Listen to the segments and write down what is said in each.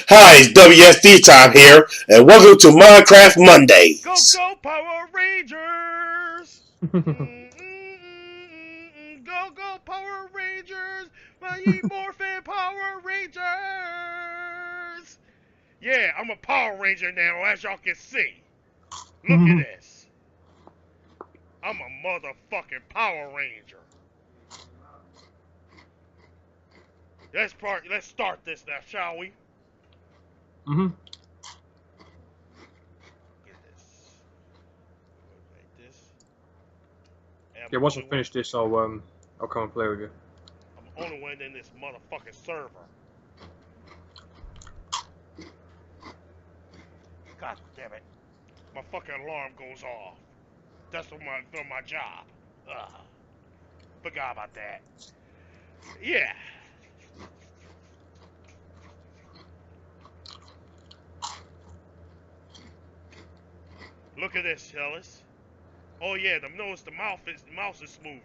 Hi, it's WSD time here, and welcome to Minecraft Go, Mondays. go, Power Rangers! Go, go, Power Rangers! My Morphin Power Rangers! Yeah, I'm a Power Ranger now, as y'all can see. Look at this. I'm a motherfucking Power Ranger. Let's start this now, shall we? hmm Get this. Like this. Hey, Yeah, once I finish this, I'll come and play with you. I'm the only one in this motherfucking server. God damn it. My fucking alarm goes off. That's for my job. Ugh. Forgot about that. Yeah. Look at this, Ellis. Oh yeah, the mouse is smoother.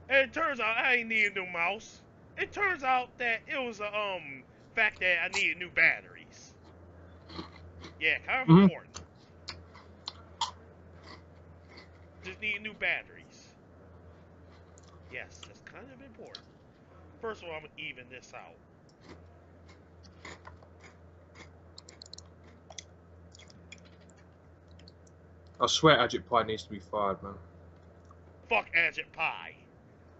And it turns out I ain't need a new mouse. It turns out that it was a fact that I needed new batteries. Yeah, kind of hmm important. Just need new batteries. Yes, that's kind of important. First of all, I'm gonna even this out. I swear Agit Pie needs to be fired, man. Fuck Agent Pie.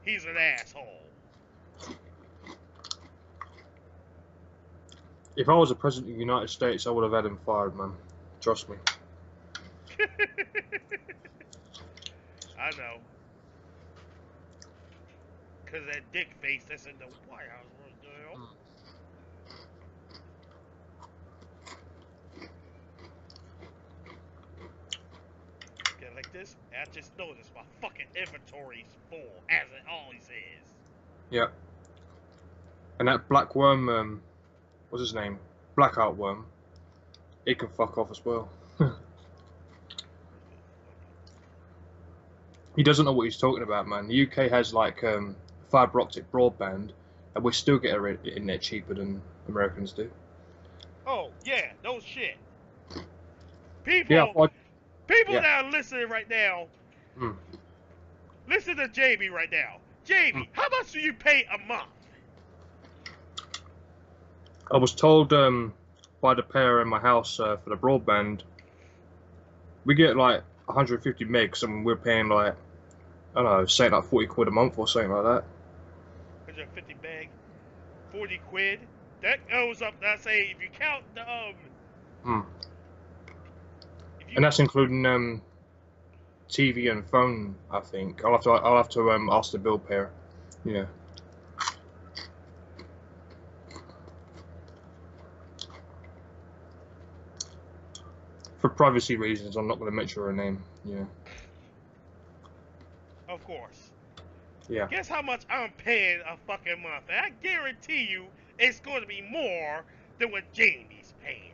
He's an asshole. If I was the president of the United States, I would have had him fired, man. Trust me. I know. Cause that dick face that's in the White House right now. Okay, like this. I just noticed my fucking inventory's full, as it always is. Yeah. And that black worm, what's his name? Blackout worm. It can fuck off as well. He doesn't know what he's talking about, man. The UK has like fiber optic broadband, and we still get our internet cheaper than Americans do. Oh yeah, no shit. Yeah, People, I, people yeah. that are listening right now, Mm, listen to JB right now. mm. JB, how much do you pay a month? I was told by the pair in my house for the broadband, we get like 150 megs, and we're paying like I don't know, say like 40 quid a month or something like that. 150 meg, 40 quid. That goes up. I say if you count the Mm. if you And that's including TV and phone. I think I'll have to ask the bill pair. Yeah. For privacy reasons, I'm not going to mention her name. Yeah. of course. Yeah. Guess how much I'm paying a fucking month? And I guarantee you it's going to be more than what Jamie's paying.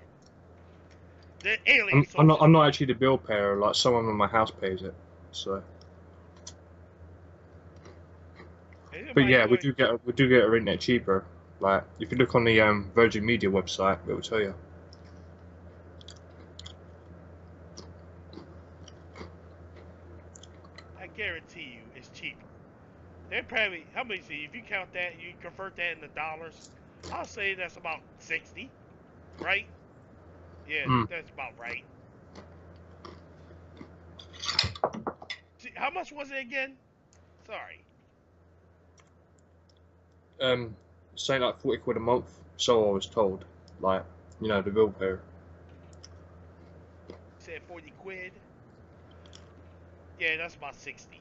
The alien I'm not. social. I'm not actually the bill payer. Like someone in my house pays it. So. But Anybody yeah, we going? do get our internet cheaper. Like if you look on the Virgin Media website, it will tell you. I guarantee you it's cheaper. They're probably how many? See, if you count that, you convert that into dollars. I'll say that's about 60, right? Yeah, Mm. that's about right. See, how much was it again? Sorry, Um, say like 40 quid a month. So I was told. Like the bill payer. you said 40 quid. Yeah, that's about 60.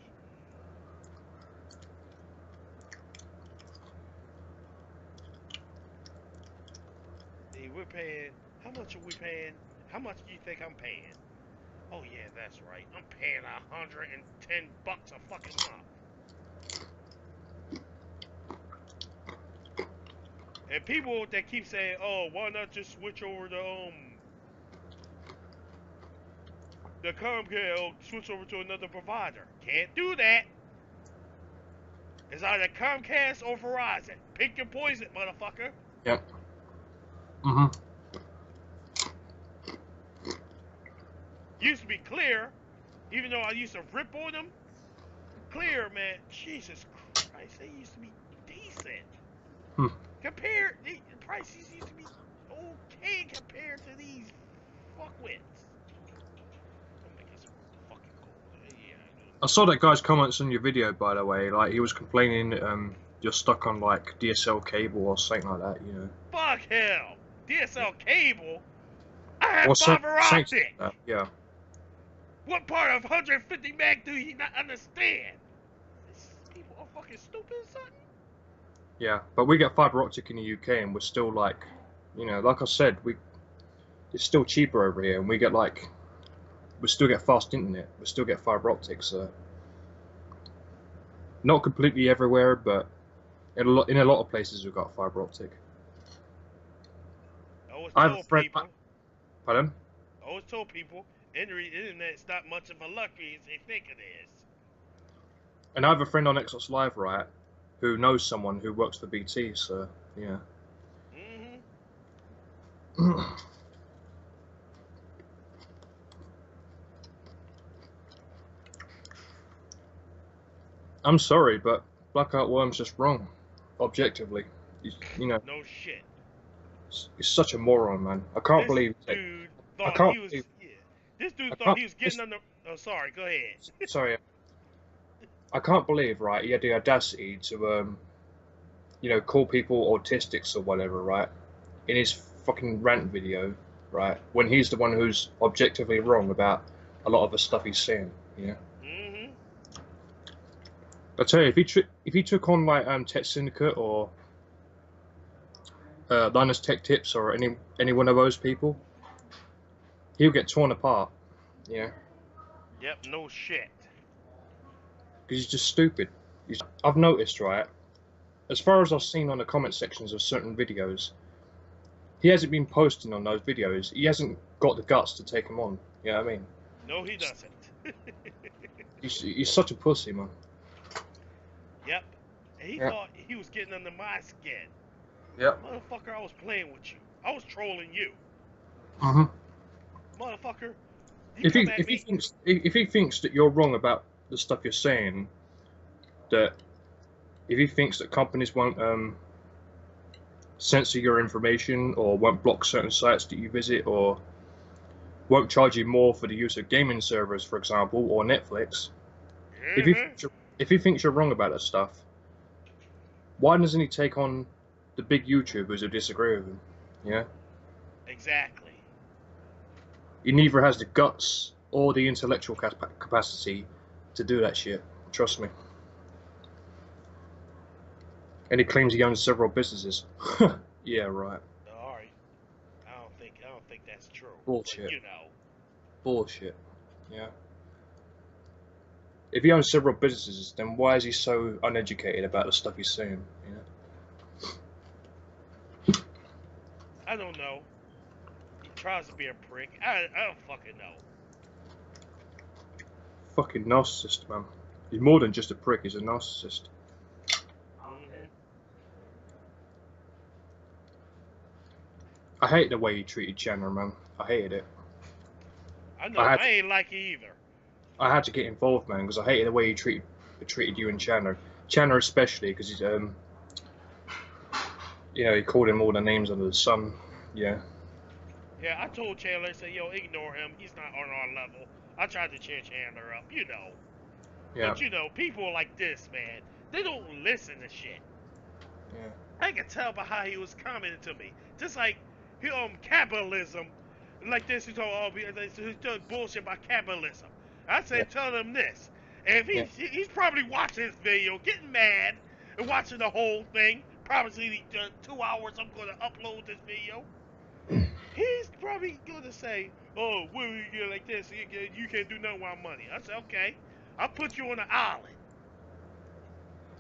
See, we're paying. How much are we paying? How much do you think I'm paying? Oh yeah, that's right. I'm paying $110 a fucking month. And people that keep saying, "Oh, why not just switch over to the Comcast or switch over to another provider?" Can't do that. It's either Comcast or Verizon. Pick your poison, motherfucker. Yeah. Mm-hmm. Used to be Clear, even though I used to rip on them. Clear, man, Jesus Christ, they used to be decent. Hmm. Compared, the prices used to be okay compared to these fuckwits. I'm making some fucking cold. Yeah. I saw that guy's comments on your video, by the way. Like, he was complaining that you're stuck on, like, DSL cable or something like that, you know. Fuck him. DSL cable? I have Or fiber something optic. like that, yeah. What part of 150 meg do you not understand? These people are fucking stupid or something? Yeah, but we get fiber optic in the UK, and we're still, like, you know, like I said, it's still cheaper over here, and we still get fast internet. We still get fiber optics, so not completely everywhere, but in a lot of places we've got fiber optic. I always I have a told friend. people. Pardon? I always told people, internet's not much of a luxury as they think it is. And I have a friend on Xbox Live, right, who knows someone who works for BT, so yeah. Mm-hmm. I'm sorry, but Blackout Worm's just wrong, objectively. You know, No shit. he's such a moron, man. I can't believe. Dude I thought can't he was. believe. Yeah. This dude I thought can't. he was getting under. Oh, sorry. Go ahead. Sorry. I can't believe, right? He had the audacity to, you know, call people autistics or whatever, right? In his fucking rant video, right? When he's the one who's objectively wrong about a lot of the stuff he's saying, you know. Mm-hmm. I tell you, if he took on like Tech Syndicate or Linus Tech Tips or any one of those people, he'll get torn apart, you know. Yep. No shit. Because he's just stupid. I've noticed, right, as far as I've seen on the comment sections of certain videos, he hasn't been posting on those videos. He hasn't got the guts to take them on. You know what I mean? No, he doesn't. He's such a pussy, man. Yep. And he thought he was getting under my skin. Yep. Motherfucker, I was playing with you. I was trolling you. Mm-hmm. Motherfucker. If he thinks that you're wrong about the stuff you're saying, that if he thinks that companies won't censor your information or won't block certain sites that you visit or won't charge you more for the use of gaming servers, for example, or Netflix, if he thinks you're wrong about that stuff, why doesn't he take on the big YouTubers who disagree with him? Yeah. Exactly. He neither has the guts or the intellectual capacity to do that shit. Trust me. And he claims he owns several businesses. Yeah, right. Alright. I don't think that's true. Bullshit. But, you know. Bullshit. Yeah. If he owns several businesses, then why is he so uneducated about the stuff he's saying? You know? I don't know. He tries to be a prick. I don't fucking know. Fucking narcissist, man. He's more than just a prick, he's a narcissist. Mm-hmm. I hate the way he treated Chandler, man. I hated it. I know. I ain't like it either. I had to get involved, man, because I hated the way he treated you and Chandler. Chandler especially, because he's you know, he called him all the names under the sun. Yeah. Yeah, I told Chandler, I said, yo, ignore him. He's not on our level. I tried to cheer Chandler up, you know. Yeah. But, you know, people like this, man, they don't listen to shit. Yeah. I can tell by how he was commenting to me. Just like, capitalism. Like this, he told, he's doing bullshit about capitalism. I said, tell him this. And if he's probably watching this video, getting mad, and watching the whole thing. Probably 2 hours I'm going to upload this video. He's probably going to say, oh, what are you doing like this? You can't do nothing with money. I said, okay. I'll put you on an island.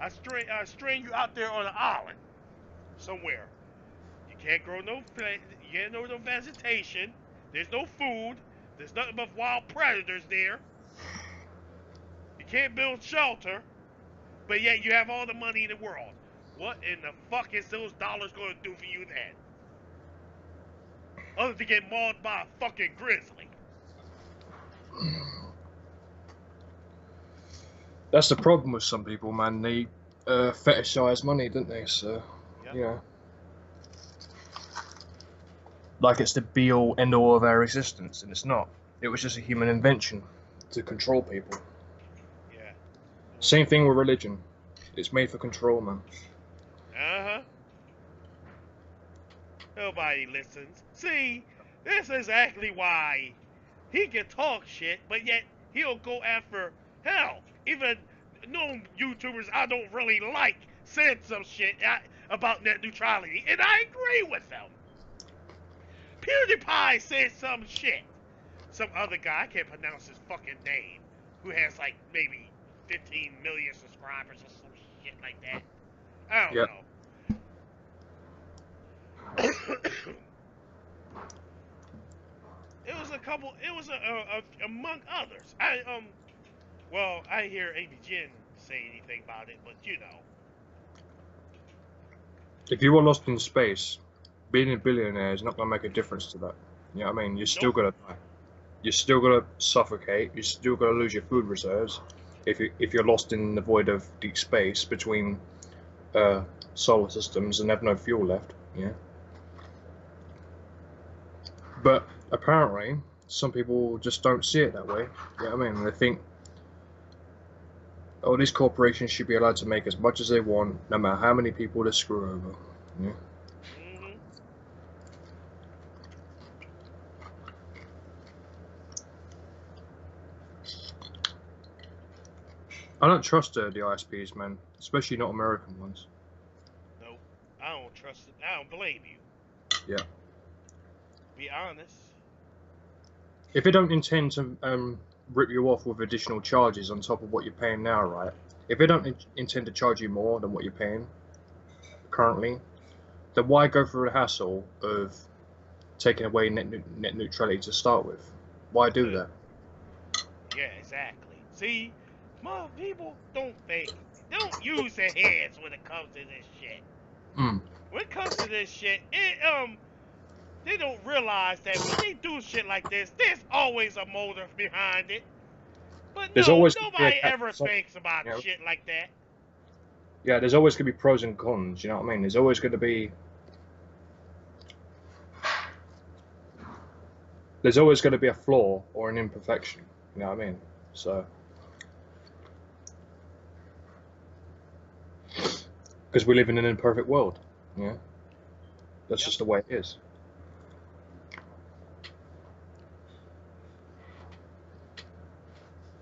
I strain you out there on an island. Somewhere. You can't grow no vegetation. There's no food. There's nothing but wild predators there. You can't build shelter. But yet you have all the money in the world. What in the fuck is those dollars going to do for you then? other than get mauled by a fucking grizzly. That's the problem with some people, man. They fetishize money, don't they? So, Yep. yeah. Like it's the be-all, end-all of our existence, and it's not. It was just a human invention to control people. Yeah. Same thing with religion. It's made for control, man. Uh-huh. Nobody listens. See, this is exactly why he can talk shit, but yet he'll go after, hell, even known YouTubers I don't really like said some shit about net neutrality, and I agree with them. PewDiePie said some shit. Some other guy, I can't pronounce his fucking name, who has like maybe 15 million subscribers or some shit like that. I don't Yep. know. It was a couple. It was among others. I hear ABGN say anything about it, but you know. If you were lost in space, being a billionaire is not going to make a difference to that. You know what I mean? You're still Nope. going to die. You're still going to suffocate. You're still going to lose your food reserves if you're lost in the void of deep space between solar systems and have no fuel left. Yeah. But apparently, some people just don't see it that way. You know what I mean? They think, oh, these corporations should be allowed to make as much as they want, no matter how many people they screw over. Yeah. Mhm. I don't trust the ISPs, man, especially not American ones. Nope. I don't trust it. I don't blame you. Yeah. Be honest. If they don't intend to rip you off with additional charges on top of what you're paying now, right? If they don't intend to charge you more than what you're paying currently, then why go through the hassle of taking away net neutrality to start with? Why do that? Yeah, exactly. See, my people don't think. They don't use their heads when it comes to this shit. Mm. When it comes to this shit, they don't realize that when they do shit like this, there's always a motive behind it. But There's no, always going to be a nobody ever catch. thinks about You know? shit like that. Yeah, there's always going to be pros and cons. You know what I mean? There's always going to be a flaw or an imperfection. You know what I mean? So, because we live in an imperfect world. Yeah, that's just the way it is.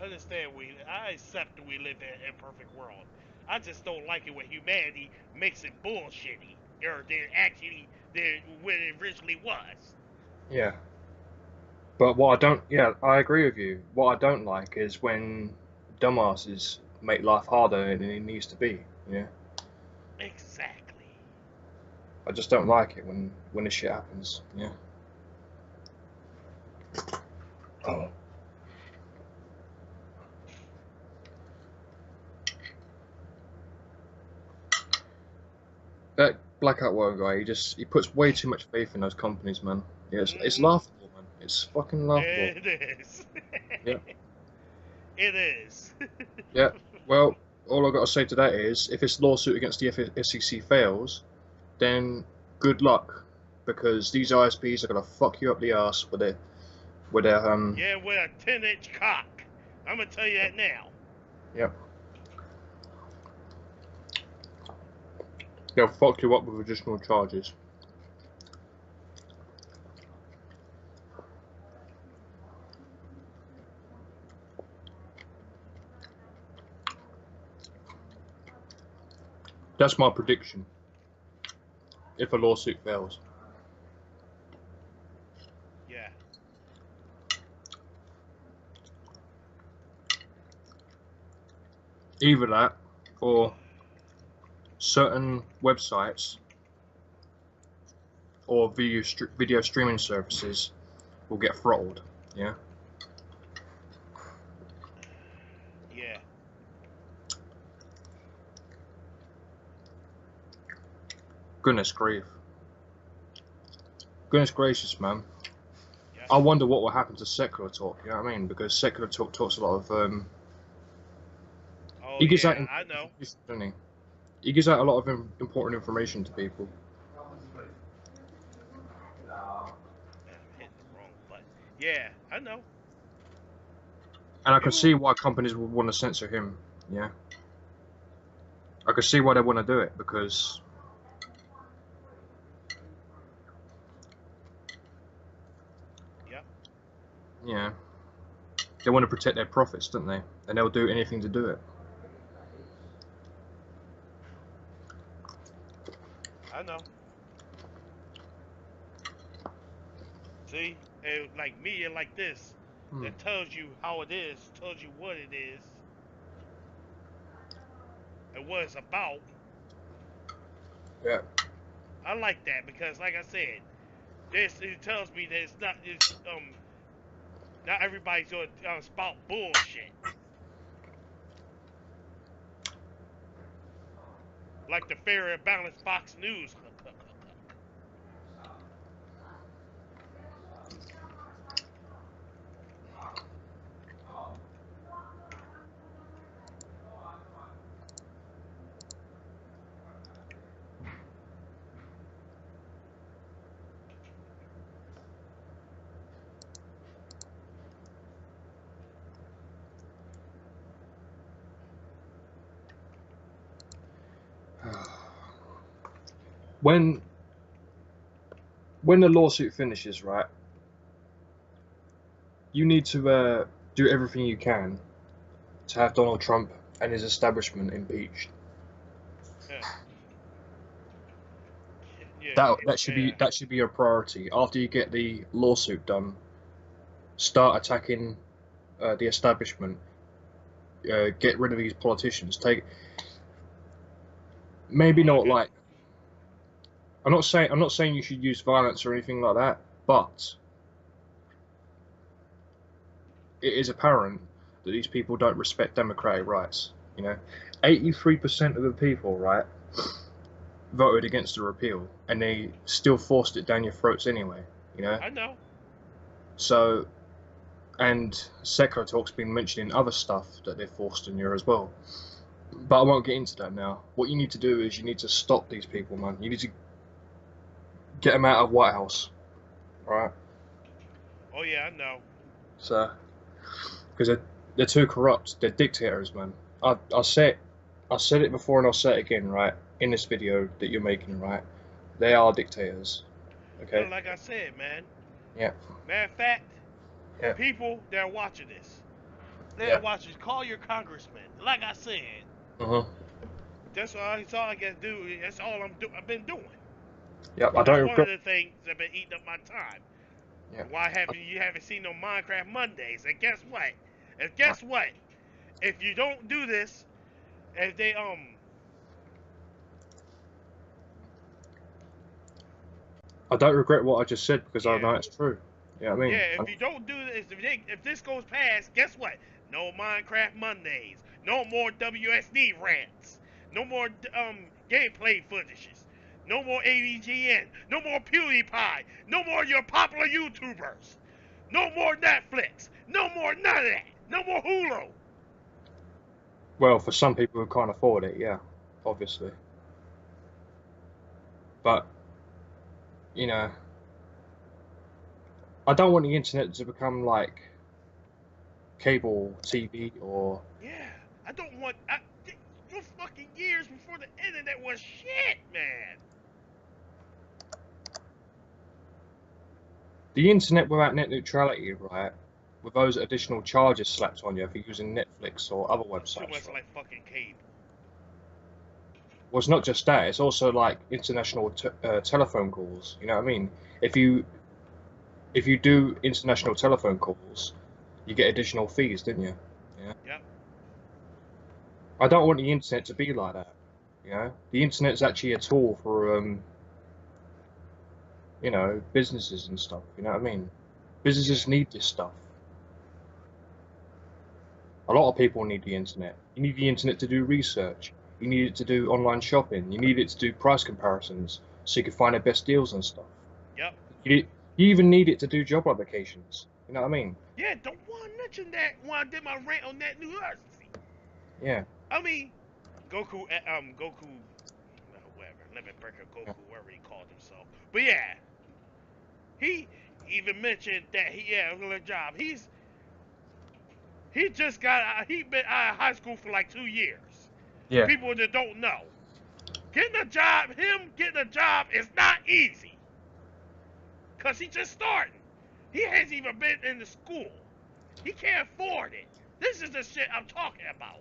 Understand I accept that we live in an imperfect world. I just don't like it when humanity makes it bullshitty, or than when it originally was. Yeah. But what I don't, yeah, I agree with you. What I don't like is when dumbasses make life harder than it needs to be. Yeah. Exactly. I just don't like it when this shit happens. Yeah. Oh. That Blackout World guy, he puts way too much faith in those companies, man. Yeah, it's laughable, man. It's fucking laughable. It is. Yeah. It is. Yeah. Well, all I've got to say to that is, if this lawsuit against the FCC fails, then good luck, because these ISPs are gonna fuck you up the ass with their Yeah, with a 10-inch cock. I'm gonna tell you that now. Yep. They'll fuck you up with additional charges. That's my prediction. If a lawsuit fails. Yeah. Either that, or certain websites or video streaming services will get throttled. Yeah. Yeah. Goodness grief. Goodness gracious, man. Yeah. I wonder what will happen to Secular Talk, you know what I mean? Because Secular Talk talks a lot of, Oh he gives out yeah, I know. information, doesn't he? He gives out a lot of important information to people. Man, I'm hitting the wrong button. Yeah, I know. And I can see why companies would want to censor him, yeah? I can see why they want to do it, because... Yep. Yeah. They want to protect their profits, don't they? And they'll do anything to do it. I know. See, and like media like this, that tells you how it is, tells you what it is, and what it's about. Yeah. I like that because, like I said, this it tells me that it's not everybody's gonna spout bullshit. Like the fair and balanced Fox News. When the lawsuit finishes, right, you need to do everything you can to have Donald Trump and his establishment impeached. Yeah. That should be your priority. After you get the lawsuit done, start attacking the establishment. Get rid of these politicians. Maybe not like. I'm not saying you should use violence or anything like that, but it is apparent that these people don't respect democratic rights. You know, 83% of the people, right, voted against the repeal, and they still forced it down your throats anyway. You know. I know. So, and Secular Talk's been mentioning other stuff that they forced on you as well. But I won't get into that now. What you need to do is you need to stop these people, man. You need to get them out of White House, right? Oh yeah, I know. So, because they're too corrupt. They're dictators, man. I said it before and I'll say it again, right? In this video that you're making, right? They are dictators. Okay. Like I said, man. Yeah. Matter of fact, Yeah. people that are watching this, call your congressman. Like I said. That's all I gotta do. That's all I've been doing. Yeah, That's one of the things that have been eating up my time. Yeah. Why you haven't seen no Minecraft Mondays? And guess what? If you don't do this, if they I don't regret what I just said because I know it's true. Yeah, I mean. Yeah, if you don't do this, if this goes past, guess what? No Minecraft Mondays. No more WSD rants. No more gameplay footages. No more AVGN. No more PewDiePie. No more your popular YouTubers. No more Netflix. No more none of that. No more Hulu. Well, for some people who can't afford it, yeah, obviously. But, you know, I don't want the internet to become like cable TV or... Yeah, I don't want... for fucking years before the internet was shit, man. The internet without net neutrality, right, with those additional charges slapped on you for using Netflix or other websites. Too much like fucking cable. Well, it's not just that, it's also like international telephone calls, you know what I mean? If you do international telephone calls, you get additional fees, didn't you? Yeah. Yep. I don't want the internet to be like that, you know? The internet's actually a tool for, you know, businesses and stuff, you know what I mean? Businesses need this stuff. A lot of people need the internet. You need the internet to do research. You need it to do online shopping. You need it to do price comparisons so you can find the best deals and stuff. Yep. You even need it to do job applications. You know what I mean? Yeah, don't want to mention that when I did my rant on that New Jersey. Yeah. I mean, Goku, whatever, Lemon Breaker Yeah. Goku, whatever he called himself. But yeah, he even mentioned that he had a job. He just got he been out of high school for like 2 years. Yeah. People that don't know, getting a job is not easy, cause he just starting. He hasn't even been in the school. He can't afford it. This is the shit I'm talking about.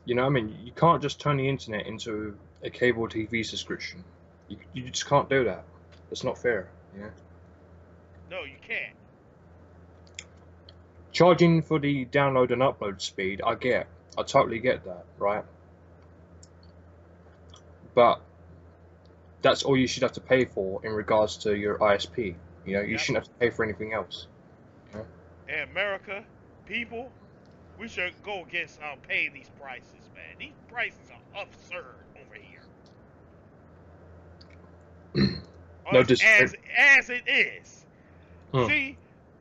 You know what I mean? You can't just turn the internet into a cable TV subscription. You just can't do that. It's not fair. Yeah. No, you can't. Charging for the download and upload speed, I totally get that, right? But that's all you should have to pay for in regards to your ISP. You know, you Yep. shouldn't have to pay for anything else. In America, people, we should go against paying these prices, man. These prices are absurd over here. No as it is. Hmm. See,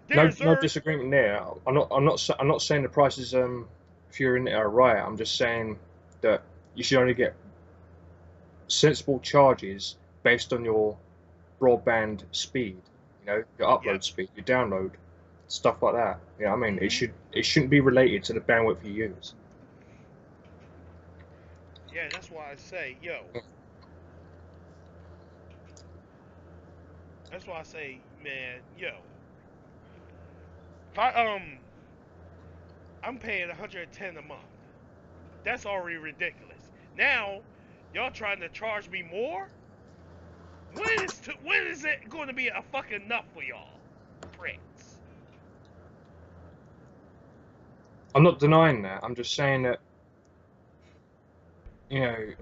No there's disagreement there. I'm not saying the prices if you're in it are right. I'm just saying that you should only get sensible charges based on your broadband speed. You know, your upload Yep. speed, your download, stuff like that. You know what I mean? Mhm. It shouldn't be related to the bandwidth you use. Yeah, that's why I say, yo. That's why I say, man, yo. If I'm paying 110 a month. That's already ridiculous. Now, y'all trying to charge me more? When is it going to be a fucking enough for y'all, pricks? I'm not denying that. I'm just saying that, you know,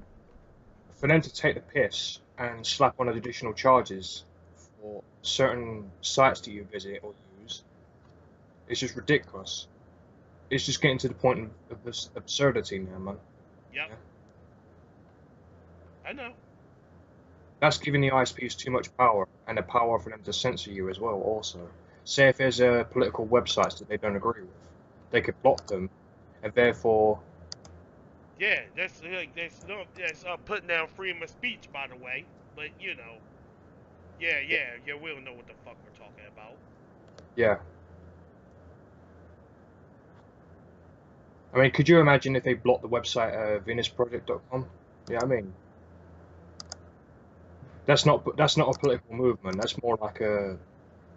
for them to take the piss and slap on additional charges for certain sites that you visit or use, it's just ridiculous. It's just getting to the point of absurdity now, man. Yep. Yeah. I know. That's giving the ISPs too much power, and the power for them to censor you as well. Also, say if there's political websites that they don't agree with, they could block them, and therefore, Yeah, that's putting down freedom of speech, by the way. But you know, yeah, we'll know what the fuck we're talking about. yeah. I mean, could you imagine if they blocked the website venusproject.com? Yeah, I mean, that's not a political movement. That's more like a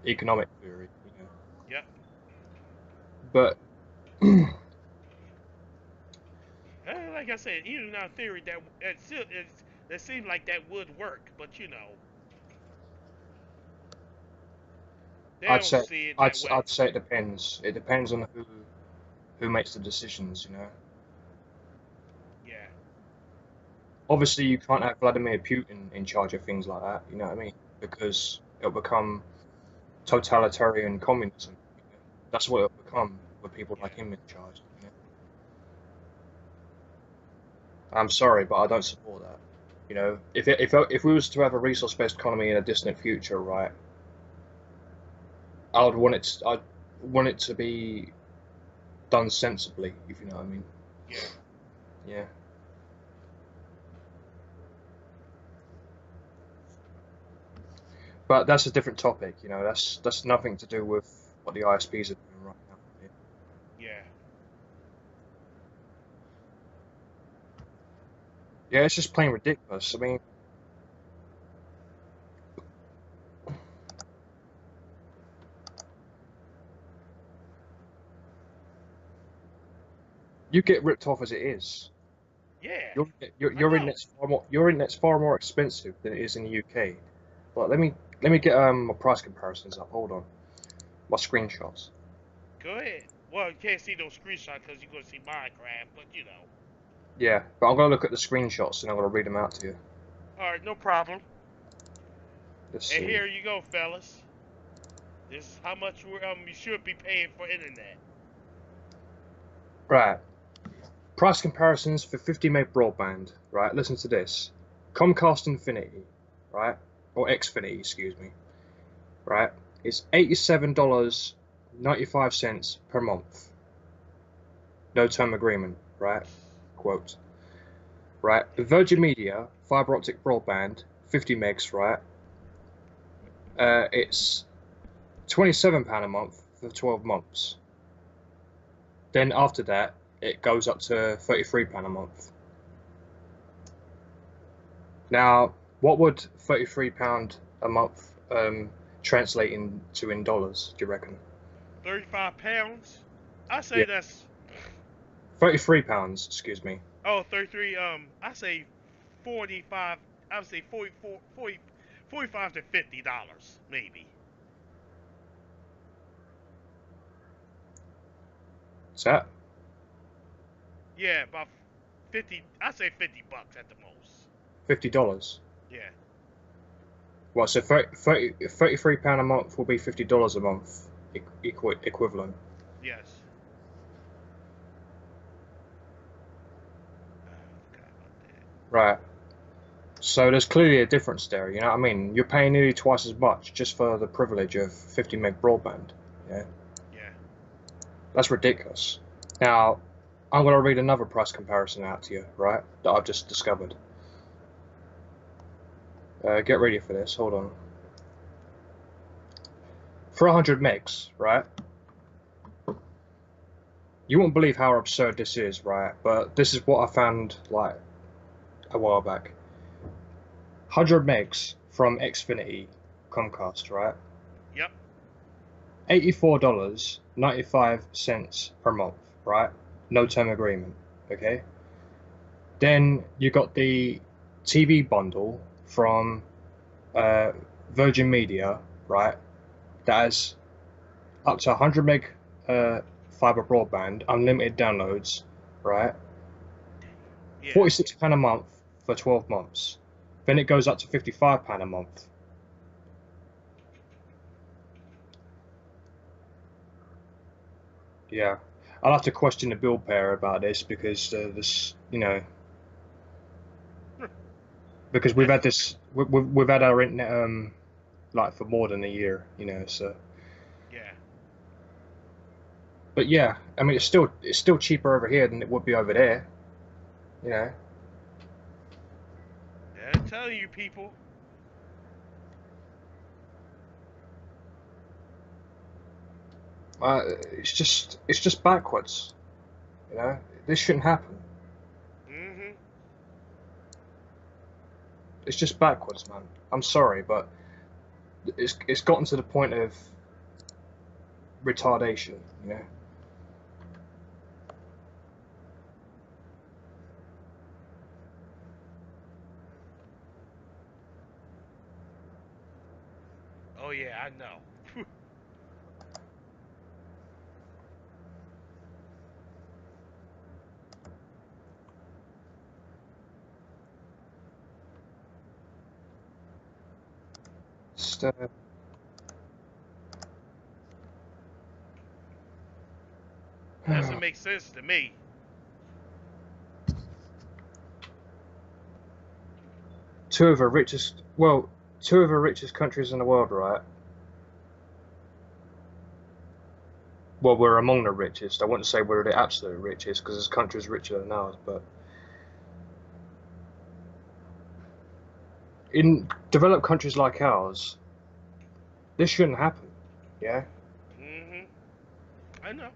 economic theory, you know. Yep. But Like I said, even our theory that it seems like that would work, but you know, they I'd don't say see it that way. I'd say it depends. It depends on who makes the decisions, you know. Yeah. Obviously, you can't have Vladimir Putin in charge of things like that, you know what I mean? Because it'll become totalitarian communism. You know? That's what it'll become with people like him in charge. You know? I'm sorry, but I don't support that. You know, if we was to have a resource-based economy in a distant future, right? I'd want it to be done sensibly, if you know what I mean. Yeah. Yeah. But that's a different topic, you know. That's nothing to do with what the ISPs are doing right now. Yeah. Yeah, it's just plain ridiculous. I mean, you get ripped off as it is. Yeah. Your internet's far more expensive than it is in the UK. But let me get my price comparisons up. Hold on, my screenshots. Go ahead. Well, you can't see those screenshots because you're gonna see Minecraft, but you know. Yeah, but I'm gonna look at the screenshots and I'm gonna read them out to you. All right, no problem. Let's And see. here you go, fellas. This is how much you should be paying for internet. Right. Price comparisons for 50 meg broadband. Right. Listen to this. Comcast Infinity. right, or Xfinity, excuse me, right, is $87.95 per month. No term agreement, right? Quote. Right, Virgin Media fiber optic broadband, 50 megs, right? It's £27 a month for 12 months. Then after that, it goes up to £33 a month. Now, what would £33 a month translate into in dollars, do you reckon? 35 pounds. I say Yeah. that's £33, excuse me. 33. I say 45. I would say 44, 40, 45 to $50 maybe. Is that Yeah, about 50. I say $50 at the most. $50? Yeah. Well, so £33 a month will be $50 a month equivalent. Yes. I forgot about that. Right. So there's clearly a difference there, you know what I mean? You're paying nearly twice as much just for the privilege of 50 meg broadband. Yeah. Yeah. That's ridiculous. Now, I'm going to read another price comparison out to you, right? That I've just discovered. Get ready for this. Hold on. For 100 megs, right? You won't believe how absurd this is, right? But this is what I found like a while back. 100 megs from Xfinity Comcast, right? Yep. $84.95 per month, right? No term agreement, okay? Then you got the TV bundle from Virgin Media, right? That has up to 100 meg fiber broadband, unlimited downloads, right? Yeah. £46 a month for 12 months. Then it goes up to £55 a month. Yeah, I'll have to question the bill payer about this because this, you know, because we've had this, we've had our internet like for more than a year, you know. So, Yeah. but yeah, I mean, it's still cheaper over here than it would be over there, you know. I'm telling you, people. It's just backwards, you know. This shouldn't happen. Mm-hmm. It's just backwards, man. I'm sorry, but it's gotten to the point of retardation, you know. Oh yeah, I know. Just, Doesn't make sense to me. two of the richest, countries in the world, right? Well, we're among the richest. I wouldn't say we're the absolute richest because there's countries richer than ours, but in developed countries like ours, this shouldn't happen. Yeah, Mm-hmm. I know.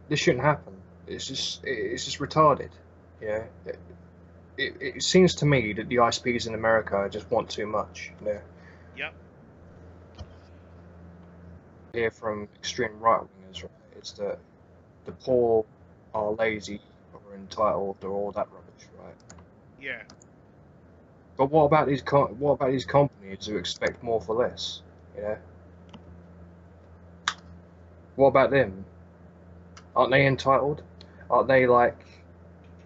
this shouldn't happen. It's just retarded. Yeah, it seems to me that the ISPs in America just want too much. You know, Yep. hear from extreme right wingers, right? It's that the poor are lazy or entitled or all that rubbish, right? Yeah. But what about these companies who expect more for less? You know, what about them? Aren't they entitled? Aren't they like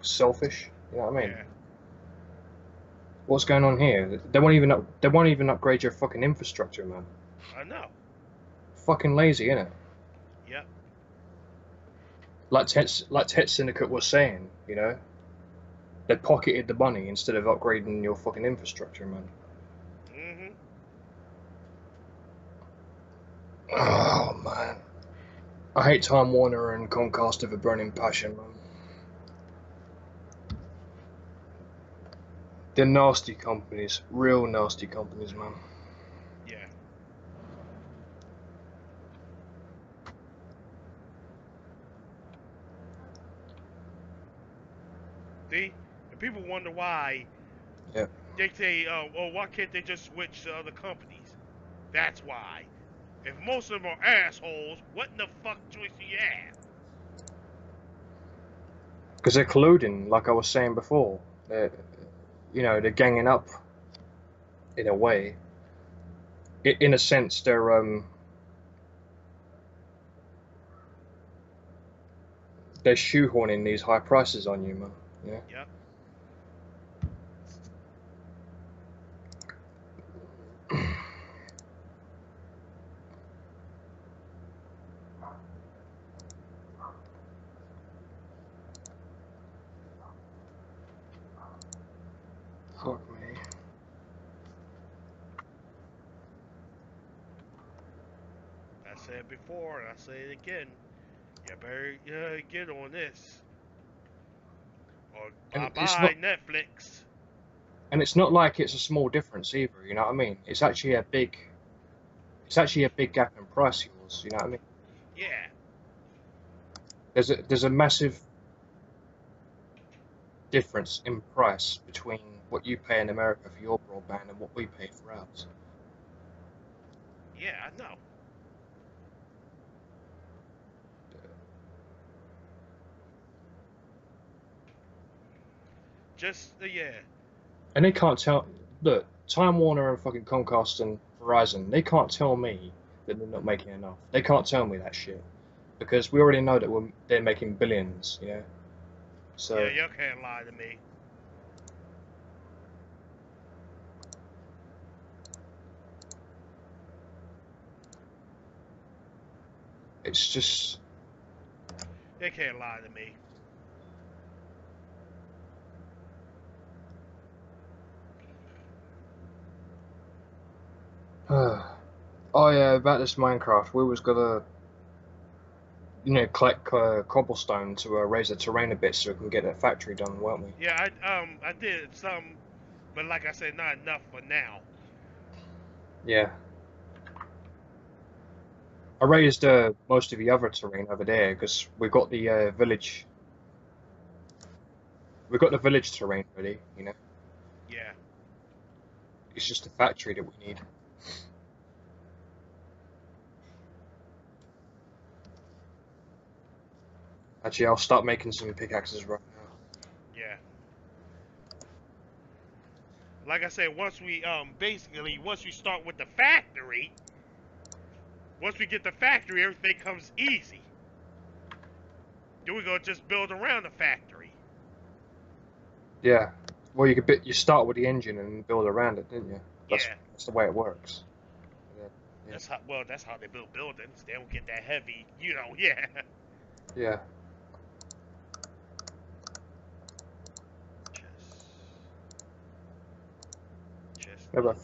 selfish? You know what I mean? Yeah. What's going on here? They won't even upgrade your fucking infrastructure, man. I know. Fucking lazy, innit? Yep. Like Ted Syndicate was saying, you know, they pocketed the money instead of upgrading your fucking infrastructure, man. Oh man, I hate Time Warner and Comcast with a burning passion, man. They're nasty companies, real nasty companies, man. Yeah. See, and people wonder why Yeah. they say, "Well, why can't they just switch to other companies?" That's why. If most of them are assholes, what in the fuck choice do you have? Because they're colluding, like I was saying before. They're ganging up in a way. In a sense, they're shoehorning these high prices on you, man. Yeah. Yep. Fuck me. I said before, and I say it again. You better get on this, or bye And it's bye not, Netflix. and it's not like it's a small difference either. You know what I mean? It's actually a big gap in price. Yours. You know what I mean? Yeah. There's a massive difference in price between what you pay in America for your broadband and what we pay for ours. Yeah, I know. Just yeah. And they can't tell. Look, Time Warner and fucking Comcast and Verizon, they can't tell me that they're not making enough. They can't tell me that shit because we already know that they're making billions. Yeah. Yeah, So y'all can't lie to me. it's just. They can't lie to me. Oh yeah, about this Minecraft, we was gonna, collect cobblestone to raise the terrain a bit so we can get that factory done, weren't we? Yeah, I did some, but like I said, not enough for now. Yeah. I raised most of the other terrain over there because we got the village. We got the village terrain ready. Yeah. It's just the factory that we need. Actually, I'll start making some pickaxes right now. Yeah. Like I said, once we once we start with the factory, once we get the factory, everything comes easy. Then we gonna just build around the factory. Yeah. Well, you start with the engine and build around it, didn't you? Yeah. That's the way it works. Yeah. Yeah. That's how they build buildings. They don't get that heavy, yeah. Yeah. Yeah, but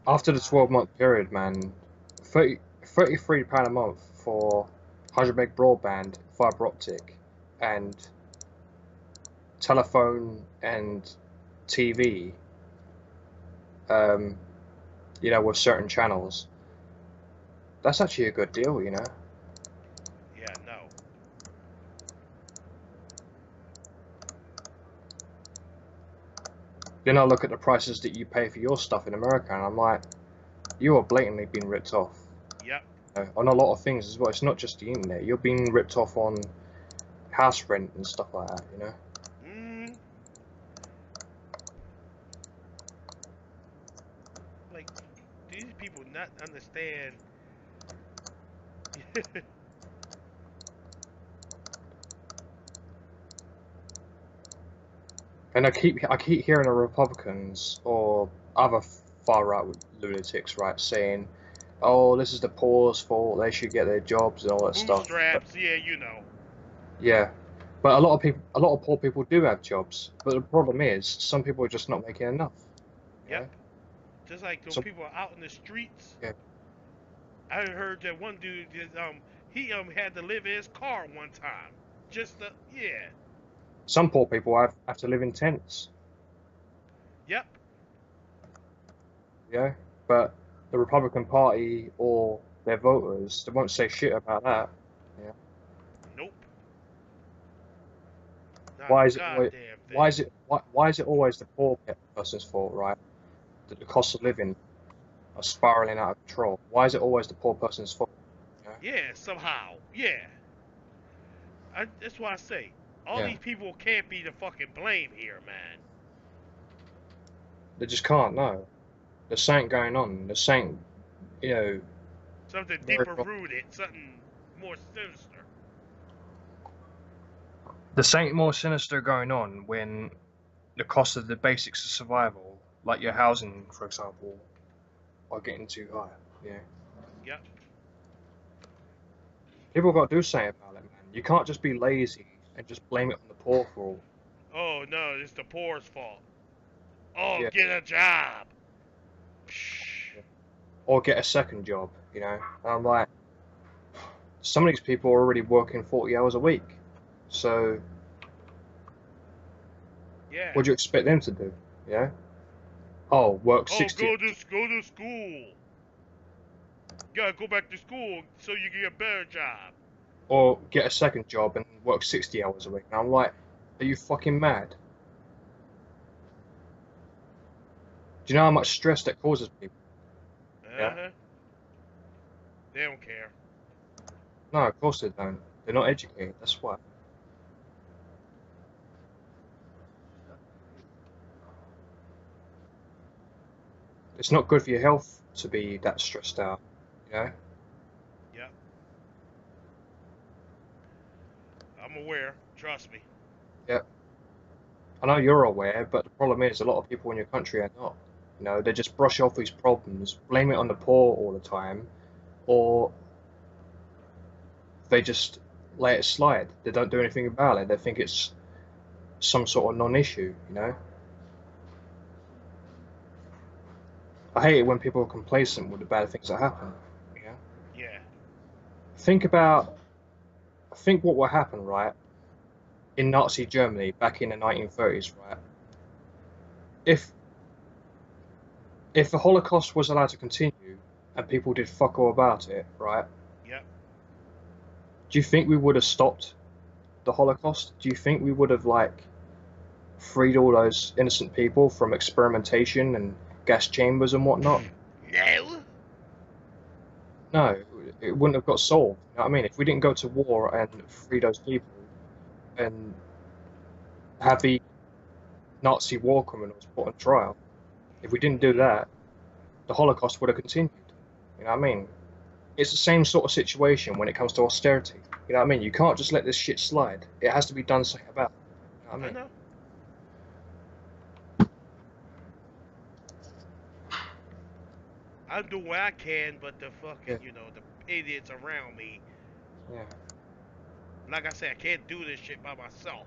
after the 12-month period, man, 33 pound a month for 100 meg broadband, fiber optic, and telephone and TV. With certain channels. That's actually a good deal, Yeah, no. Then I look at the prices that you pay for your stuff in America, and I'm like, you are blatantly being ripped off. Yep. On a lot of things as well. It's not just the internet. You're being ripped off on house rent and stuff like that, Like, these people not understand. And I keep hearing the Republicans or other far right lunatics, right, saying, "Oh, this is the poor's fault. They should get their jobs and all that stuff." Bootstraps, yeah, Yeah, but a lot of poor people do have jobs. But the problem is, some people are just not making enough. Yep. Just like those people out in the streets. Yeah. I heard that one dude he had to live in his car one time. Just yeah. Some poor people have to live in tents. Yep. Yeah, but the Republican Party or their voters, they won't say shit about that. Yeah. Nope. Not Why a is it always, goddamn thing. why is it always the poor person's fault, right? That the cost of living are spiraling out of control. Why is it always the poor person's fault? Yeah, somehow. Yeah. That's why I say all Yeah. these people can't be the fucking blame here, man. They just can't. No, there's something going on. There's something, you know. Something very deeper wrong. rooted, something more sinister. There's something more sinister going on when the cost of the basics of survival, like your housing, for example, are getting too high. Yeah. Yep. People got to do something about it, man. You can't just be lazy and just blame it on the poor for all. Oh no, it's the poor's fault. Oh, Yeah. get a job. Psh. Or get a second job, you know. And I'm like, some of these people are already working 40 hours a week. So Yeah. what do you expect them to do? Yeah. Oh, work 60. Go to school. You gotta go back to school so you can get a better job. Or get a second job and work 60 hours a week. And I'm like, are you fucking mad? Do you know how much stress that causes people? Uh-huh. They don't care. No, of course they don't. They're not educated, that's why. It's not good for your health to be that stressed out, you know? Yep. I'm aware. Trust me. I know you're aware, but the problem is a lot of people in your country are not. You know, they just brush off these problems, blame it on the poor all the time, or they just let it slide. They don't do anything about it. They think it's some sort of non-issue, you know? I hate it when people are complacent with the bad things that happen, you know? Yeah. Think what will happen, right, in Nazi Germany back in the 1930s, right? If the Holocaust was allowed to continue and people did fuck all about it, right? Yep. Do you think we would have stopped the Holocaust? Do you think we would have, like, freed all those innocent people from experimentation and gas chambers and whatnot? No. No, it wouldn't have got solved. You know what I mean? If we didn't go to war and free those people and have the Nazi war criminals put on trial, if we didn't do that, the Holocaust would have continued. You know what I mean? It's the same sort of situation when it comes to austerity. You know what I mean? You can't just let this shit slide. It has to be done something about it. You know what I mean? know. I'm doing what I can, but the fucking, the idiots around me. Yeah. Like I said, I can't do this shit by myself.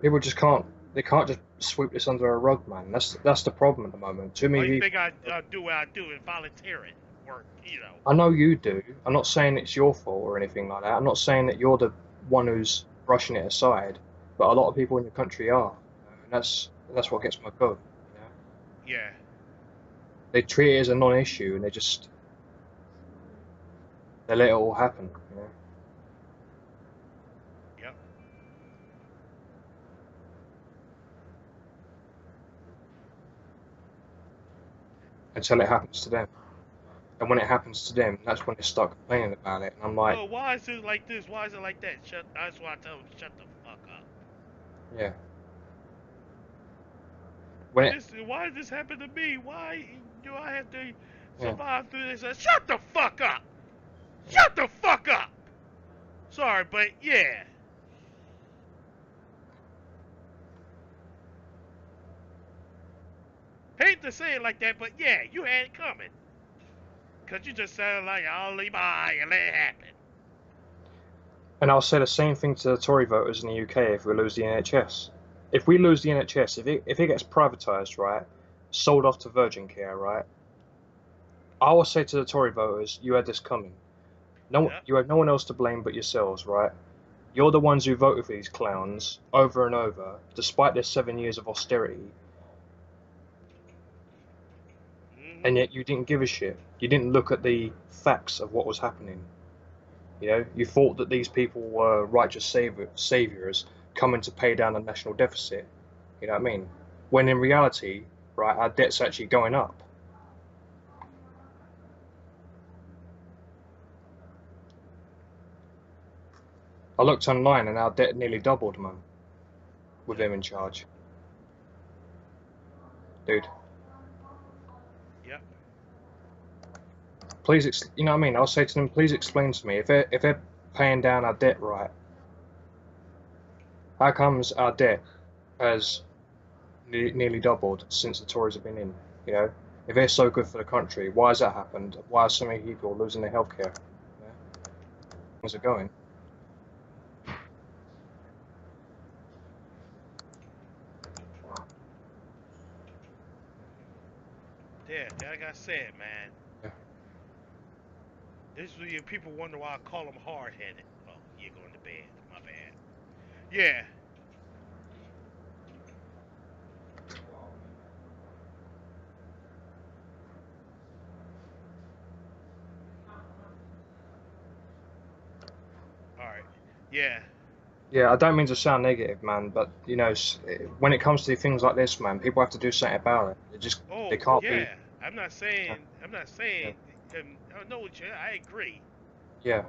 People just can't. They can't just sweep this under a rug, man. That's the problem at the moment. Too many Why do you people. think I do what I do in volunteering work, I know you do. I'm not saying it's your fault or anything like that. I'm not saying that you're the one who's brushing it aside, but a lot of people in your country are, and that's what gets my goat. Yeah. They treat it as a non-issue, and they let it all happen. You know? Yep. Until it happens to them. And when it happens to them, that's when they start complaining about it. And I'm like, oh, why is it like this? Why is it like that? That's why I tell them, shut the fuck up. yeah. Why did this happen to me? Why do I have to survive through this? Shut the fuck up! Shut the fuck up! Sorry, but yeah. Hate to say it like that, but yeah, you had it coming. Cause you just sound like I'll leave by and let it happen. And I'll say the same thing to the Tory voters in the UK if we lose the NHS. If we lose the NHS, if it gets privatised, right, sold off to Virgin Care, right, I will say to the Tory voters, you had this coming. No, Yep. you had no one else to blame but yourselves, right? You're the ones who voted for these clowns over and over, despite their 7 years of austerity, Mhm. and yet you didn't give a shit. You didn't look at the facts of what was happening. You know, you thought that these people were righteous saviors coming to pay down the national deficit. You know what I mean? When in reality, right, our debt's actually going up. I looked online and our debt nearly doubled, man, with Yep. him in charge. Dude, Yep. please, you know what I mean? I'll say to them, please explain to me if they're paying down our debt right, how comes our debt has nearly doubled since the Tories have been in? You know, if they're so good for the country, why has that happened? Why are so many people losing their healthcare? You know, how's it going? Yeah, like I said, man. Yeah. This is when people wonder why I call them hard-headed. Oh, you're going to bed. My bad. Yeah. All right. Yeah. Yeah, I don't mean to sound negative, man, but you know, when it comes to things like this, man, people have to do something about it. They Oh, can't be. yeah. I'm not saying. I'm not Yeah, saying. I know what you. I agree. yeah,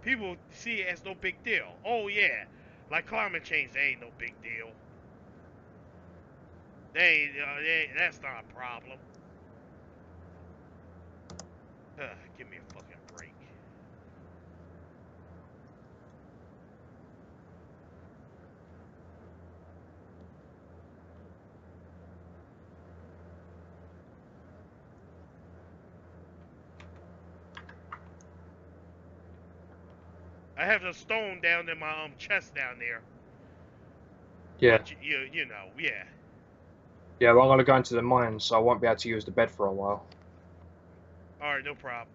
People see it as no big deal. Oh yeah, like climate change, they ain't no big deal. That's not a problem. Give me a fucking break. I have a stone down in my chest down there, yeah, but you know, yeah. yeah. Well, I'm gonna go into the mine, so I won't be able to use the bed for a while. All right, no problem.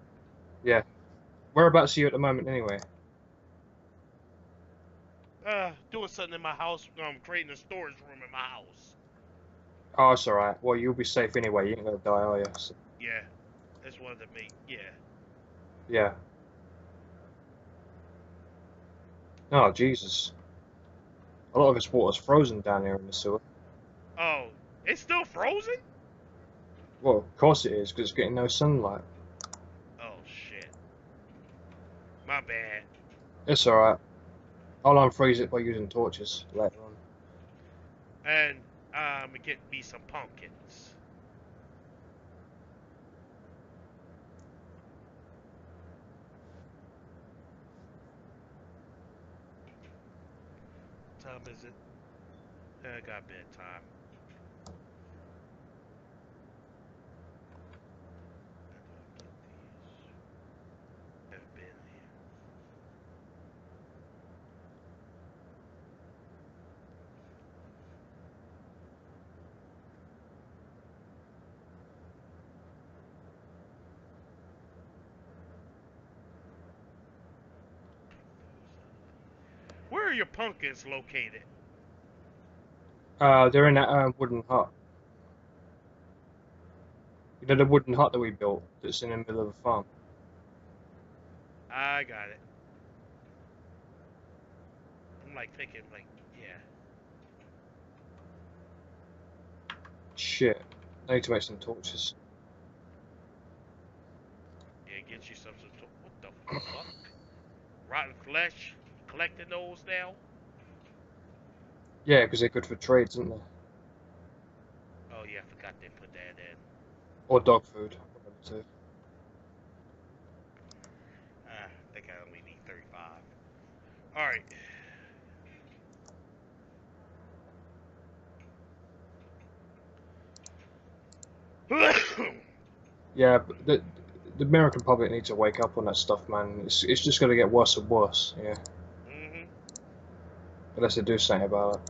Yeah. Whereabouts are you at the moment, anyway? Doing something in my house. Creating a storage room in my house. Oh, it's alright. Well, you'll be safe anyway. You ain't gonna die, are you? So, Yeah, that's one of the make. Yeah. yeah. Oh, Jesus. A lot of this water's frozen down here in the sewer. Oh, it's still frozen? Well, of course it is, because it's getting no sunlight. Oh shit. My bad. It's alright. I'll unfreeze it by using torches later on. And get me some pumpkins. What time is it? I got bedtime. How do I get these? Have been here. Where are your pumpkins located? They're in that wooden hut. You know the wooden hut that we built that's in the middle of the farm? I got it. I'm like thinking like, yeah. Shit. I need to make some torches. Yeah, get you some. What the fuck? Rotten flesh. Collecting those now? Yeah, because they're good for trades, aren't they? Oh yeah, I forgot they put that in. Or dog food. One of the two. I think I only need 35. All right. Yeah, but the American public needs to wake up on that stuff, man. It's just going to get worse and worse, yeah. Mhm. Unless they do something about it.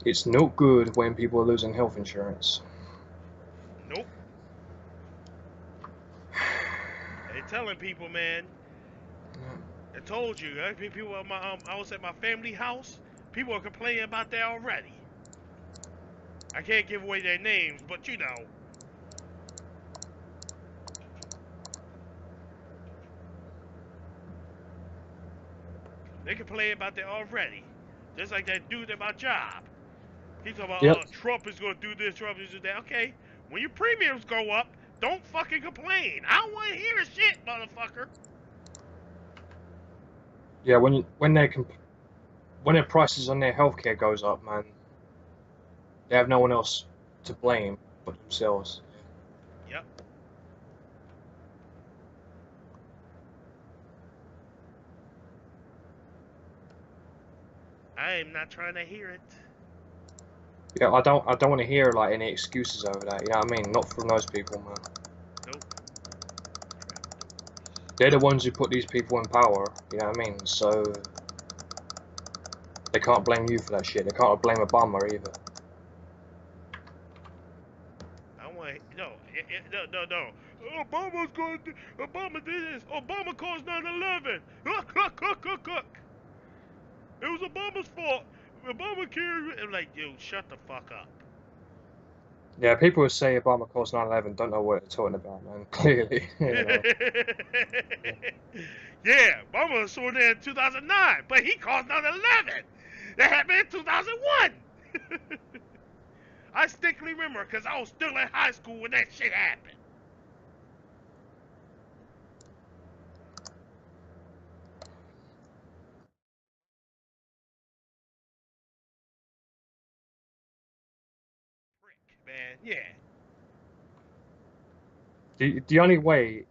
It's not good when people are losing health insurance. Nope. They telling people, man. I told you. People at I was at my family house. People are complaining about that already. I can't give away their names, but you know. They complain about that already. Just like that dude at my job. He's talking about, Yep. Trump is going to do this, Trump is going to do that. Okay, when your premiums go up, don't fucking complain. I don't want to hear shit, motherfucker. Yeah, when their prices on their healthcare goes up, man, they have no one else to blame but themselves. Yep. I am not trying to hear it. Yeah, I don't want to hear like any excuses over that. You know what I mean? Not from those people, man. Nope. They're the ones who put these people in power. You know what I mean? So they can't blame you for that shit. They can't blame Obama either. I want no. Obama did this. Obama caused 9/11. Look. It was Obama's fault. Obama carried. I'm like, yo, shut the fuck up. Yeah, people who say Obama caused 9/11 don't know what they're talking about, man. Clearly, you know. Yeah, Obama was sworn in 2009, but he caused 9/11. That happened in 2001. I distinctly remember because I was still in high school when that shit happened. Frick, man, yeah. The only way,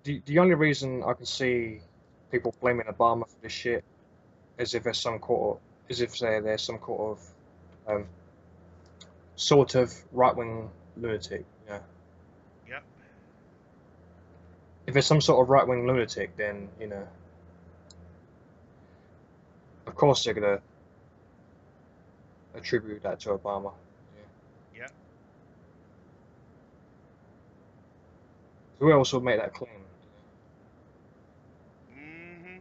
the only reason I can see people blaming Obama for this shit is if there's there's some sort of right-wing lunatic. You know, Yep. if there's some sort of right-wing lunatic, then you know, of course they're gonna attribute that to Obama. Yep. Who else would make that claim? Mm-hmm.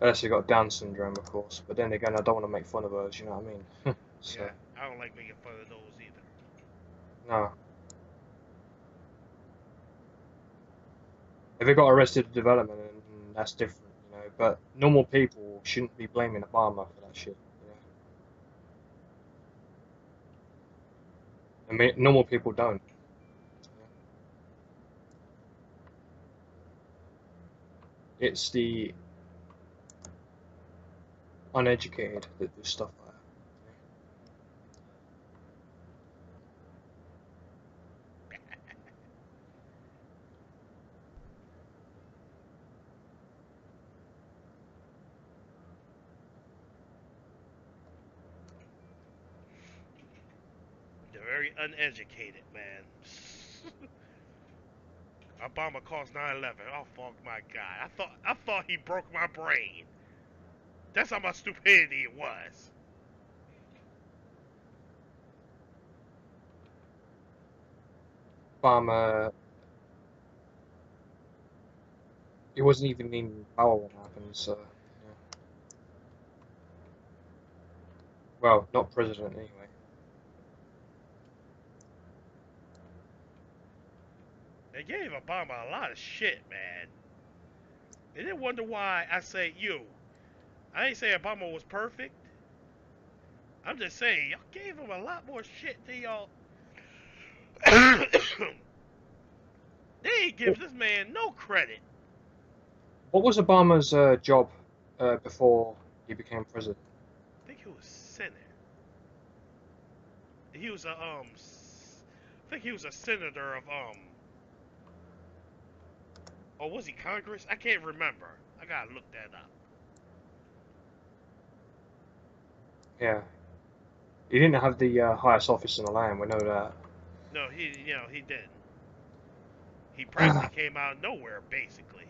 Unless they got Down syndrome, of course. But then again, I don't want to make fun of those. You know what I mean? So Yeah, I don't like making fun of those either. no. If they got arrested development, and that's different, you know. But normal people shouldn't be blaming Obama for that shit. You know? I mean, normal people don't. It's the uneducated that do stuff like that. They're very uneducated, man. Obama caused 9/11. Oh fuck my god! I thought he broke my brain. That's how much stupidity it was. Obama, he wasn't even in power when it happened, so yeah. Well, not president anyway. They gave Obama a lot of shit, man. They didn't wonder why I say you. I ain't saying Obama was perfect. I'm just saying y'all gave him a lot more shit than y'all. They ain't give this man no credit. What was Obama's job before he became president? I think he was Senate. He was a I think he was a senator of or was he Congress? I can't remember. I gotta look that up. Yeah, he didn't have the highest office in the land. We know that. No, he didn't. He practically came out of nowhere, basically.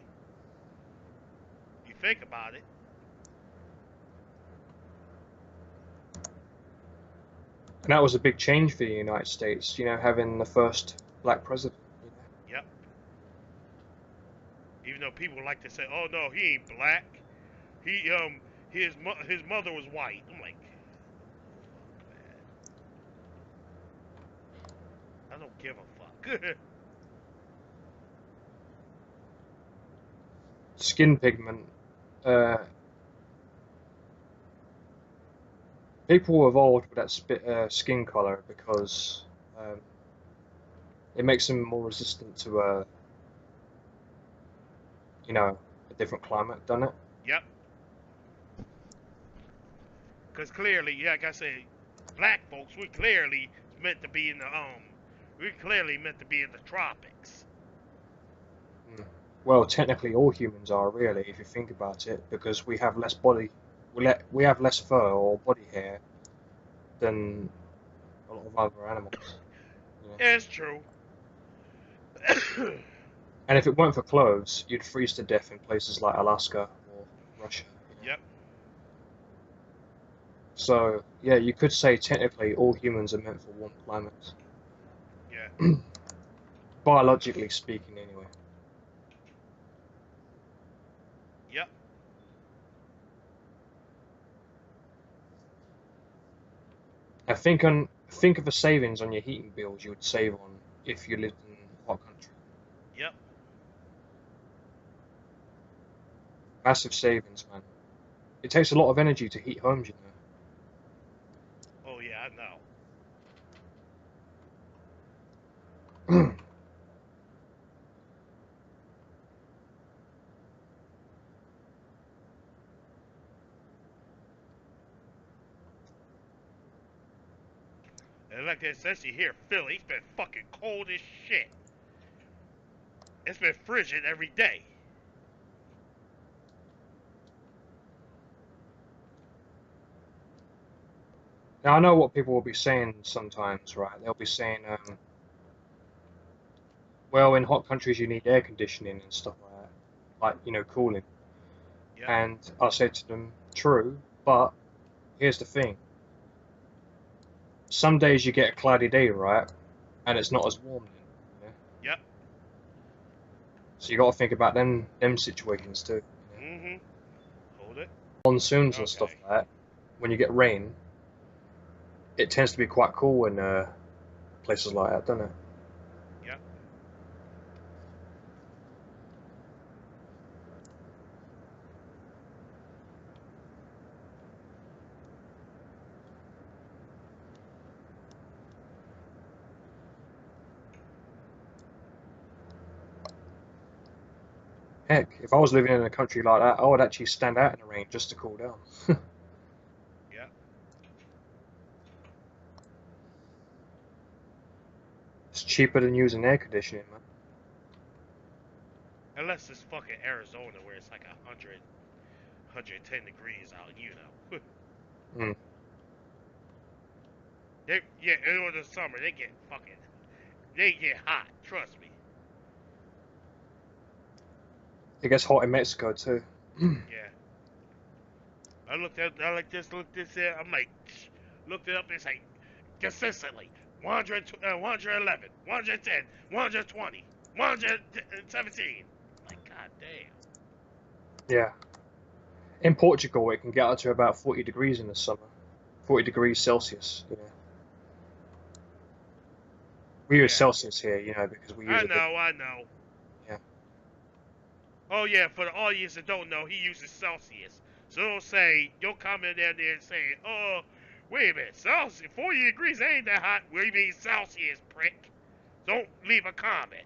You think about it. And that was a big change for the United States, you know, having the first black president. Yep. Even though people like to say, "Oh no, he ain't black. He his mother was white." I'm like, man, I don't give a fuck. Skin pigment. Uh, People evolved with that skin color because it makes them more resistant to you know, a different climate, doesn't it? Yep. Because clearly, like I said, black folks, we clearly meant to be in the we clearly meant to be in the tropics. Mm. Well, technically, all humans are really, if you think about it, because we have less body, we have less fur or body hair than a lot of other animals. Yeah. Yeah, it's true. And if it weren't for clothes, you'd freeze to death in places like Alaska or Russia. Yeah. Yep. So, yeah, you could say technically all humans are meant for warm climates. Yeah. Biologically speaking, anyway. Yep. I think of the savings on your heating bills you would save on if you lived in a hot country. Yep. Massive savings, man. It takes a lot of energy to heat homes, you Oh yeah, I know. know. And like that, especially here, Philly, it's been fucking cold as shit. It's been frigid every day. Now, I know what people will be saying sometimes, right? They'll be saying, well, in hot countries you need air conditioning and stuff like that, like, you know, cooling. Yep. And I said to them, true, but here's the thing. Some days you get a cloudy day, right? And it's not as warm then. Yep. So you got to think about them situations too. Mm-hmm. Hold it. Monsoons and stuff Okay. like that. When you get rain, it tends to be quite cool in places like that, doesn't it? Yep. Heck, if I was living in a country like that, I would actually stand out in the rain just to cool down. Yep. It's cheaper than using air conditioning, man. Unless it's fucking Arizona where it's like 110 degrees out, you know. Mm. Yeah, in the summer they get hot. Trust me. It gets hot in Mexico too. Yeah. I like this, look this here. I'm like, looked it up. It's like consistently 100, 111, 110, 120, 117. Like, god damn. Yeah. In Portugal, it can get up to about 40 degrees in the summer. 40 degrees Celsius, you know. We use Yeah. Celsius here, you know, because we use I know. Yeah. Oh yeah, for the audience that don't know, he uses Celsius. So don't say, you'll come in there and say, oh, wait a minute, Celsius, 40 degrees ain't that hot. What do you mean Celsius, prick? Don't leave a comment.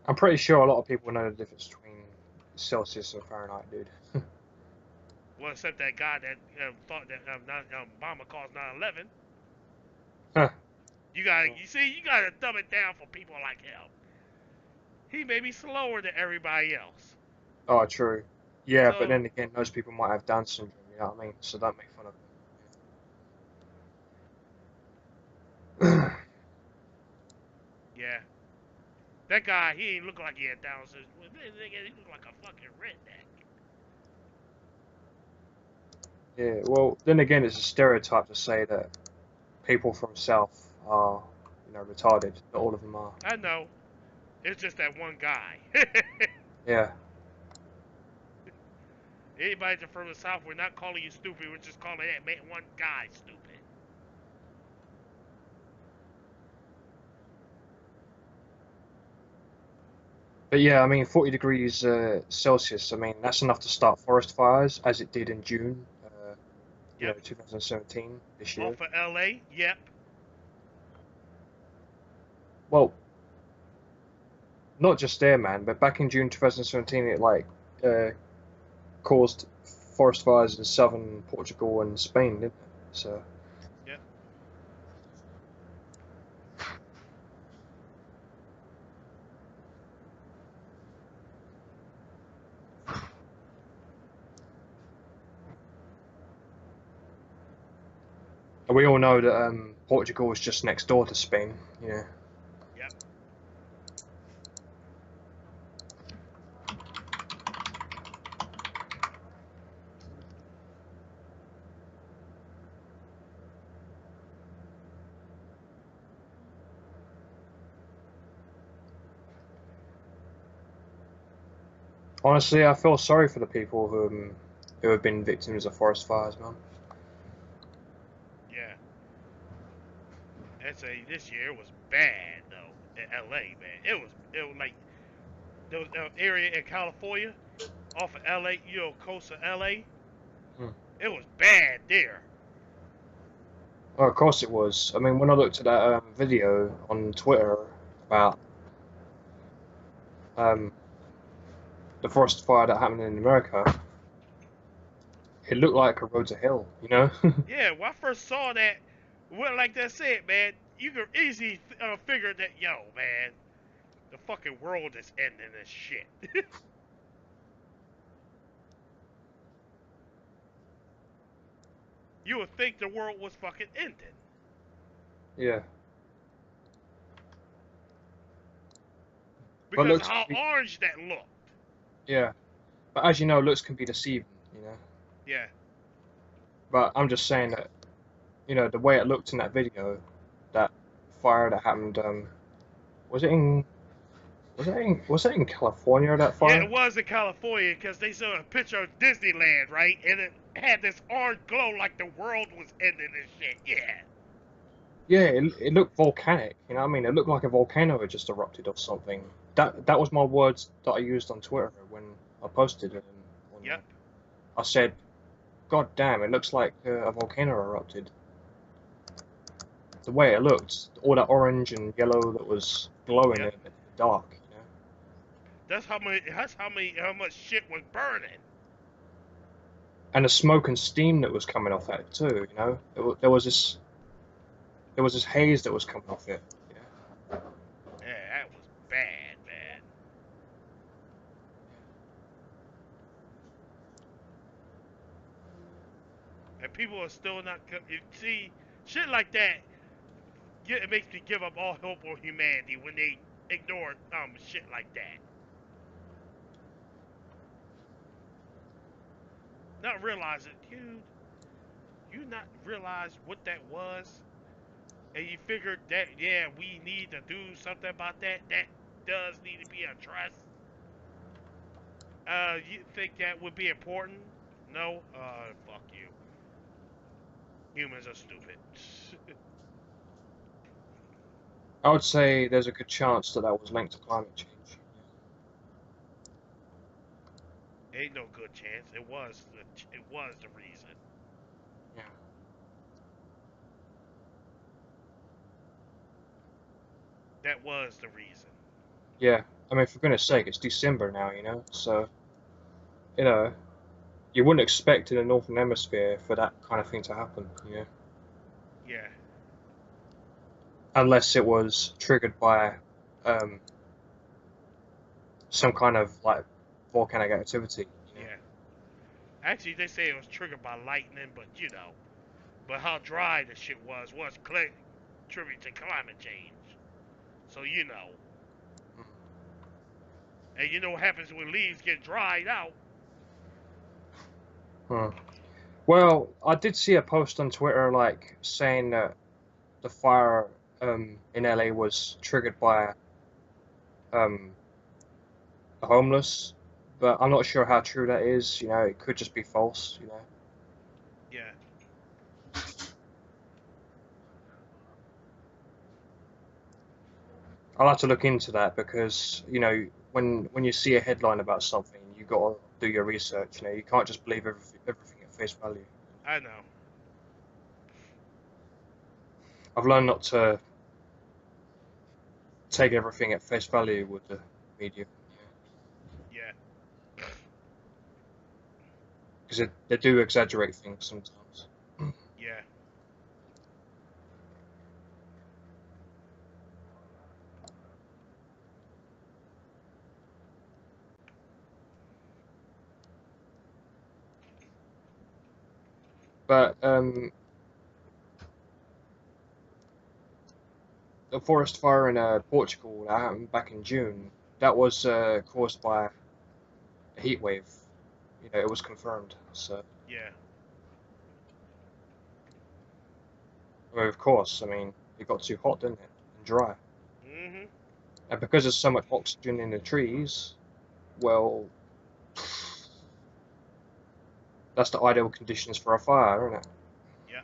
I'm pretty sure a lot of people know the difference between Celsius and Fahrenheit, dude. Well, except that guy that thought that Obama caused 9/11. Huh. You gotta dumb it down for people like him. He may be slower than everybody else. Oh, true. Yeah, but So, then again, those people might have Down syndrome, you know what I mean? So don't make fun of them. yeah. That guy, he ain't look like he had Down syndrome. He look like a fucking redneck. Yeah, well, then again, it's a stereotype to say that people from South are, retarded. Not all of them are. I know. It's just that one guy. Yeah. Anybody that's from the South, we're not calling you stupid. We're just calling that man, one guy stupid. But yeah, I mean, 40 degrees Celsius, I mean, that's enough to start forest fires, as it did in June, Yep. 2017, this year. Off of L.A. Yep. Well, not just there, man, but back in June 2017, it, caused forest fires in southern Portugal and Spain, didn't it? So, Yep. and we all know that Portugal is just next door to Spain, Yep. Honestly, I feel sorry for the people who have been victims of forest fires, man. Yeah. I'd say this year was bad though in L.A. Man, it was like those area in California, off of L.A. Coast of L.A. Hmm. It was bad there. Oh, of course it was. I mean, when I looked at that video on Twitter about um, the forest fire that happened in America, it looked like a road to hell, you know? Yeah, when I first saw that, well, like that said, man, you could easily figure that, yo, man, the fucking world is ending this shit. You would think the world was fucking ending Yeah. But because of looks can how be, orange that looked. yeah. But as you know, looks can be deceiving, you know? Yeah, But I'm just saying that, the way it looked in that video, that fire that happened, was it in, was it in California, that yeah, fire? it was in California because they saw a picture of Disneyland, right, and it had this orange glow like the world was ending and shit. Yeah, Yeah, it looked volcanic, you know what I mean? It looked like a volcano had just erupted or something. That was my words that I used on Twitter when I posted it on yep, there. I said, "God damn, it looks like a volcano erupted." The way it looked, all that orange and yellow that was glowing yep. in the dark, you know. That's how many. How much shit was burning. And the smoke and steam that was coming off that too, you know. There was this haze that was coming off it. You know? Yeah, that was bad, man. And people are still not. See, shit like that. It makes me give up all hope on humanity when they ignore shit like that. Not realizing, dude, you not realize what that was, and you figured that yeah, we need to do something about that. That does need to be addressed. You think that would be important? No. Fuck you. Humans are stupid. I would say there's a good chance that that was linked to climate change. Ain't no good chance. It was the reason. Yeah. That was the reason. Yeah. I mean, for goodness sake, it's December now, you know. So, you know, you wouldn't expect in the Northern Hemisphere for that kind of thing to happen, you know, Yeah. unless it was triggered by um, some kind of like volcanic activity, you know. Yeah. Actually, they say it was triggered by lightning, but you know. But how dry the shit was tribute to climate change. So you know. And you know what happens when leaves get dried out? Hmm. Well, I did see a post on Twitter like saying that the fire in LA was triggered by um a homeless, but I'm not sure how true that is. You know, it could just be false. You know, Yeah. I'll have to look into that because you know when you see a headline about something, you gotta do your research. You know, you can't just believe everything at face value. I know. I've learned not to take everything at face value with the media Yeah. because they do exaggerate things sometimes. Yeah. But the forest fire in Portugal that happened back in June, that was caused by a heat wave. You know, it was confirmed. So, Yeah. I mean, of course, I mean, it got too hot, didn't it? And dry. Mhm. And because there's so much oxygen in the trees, well, that's the ideal conditions for a fire, isn't it? Yeah.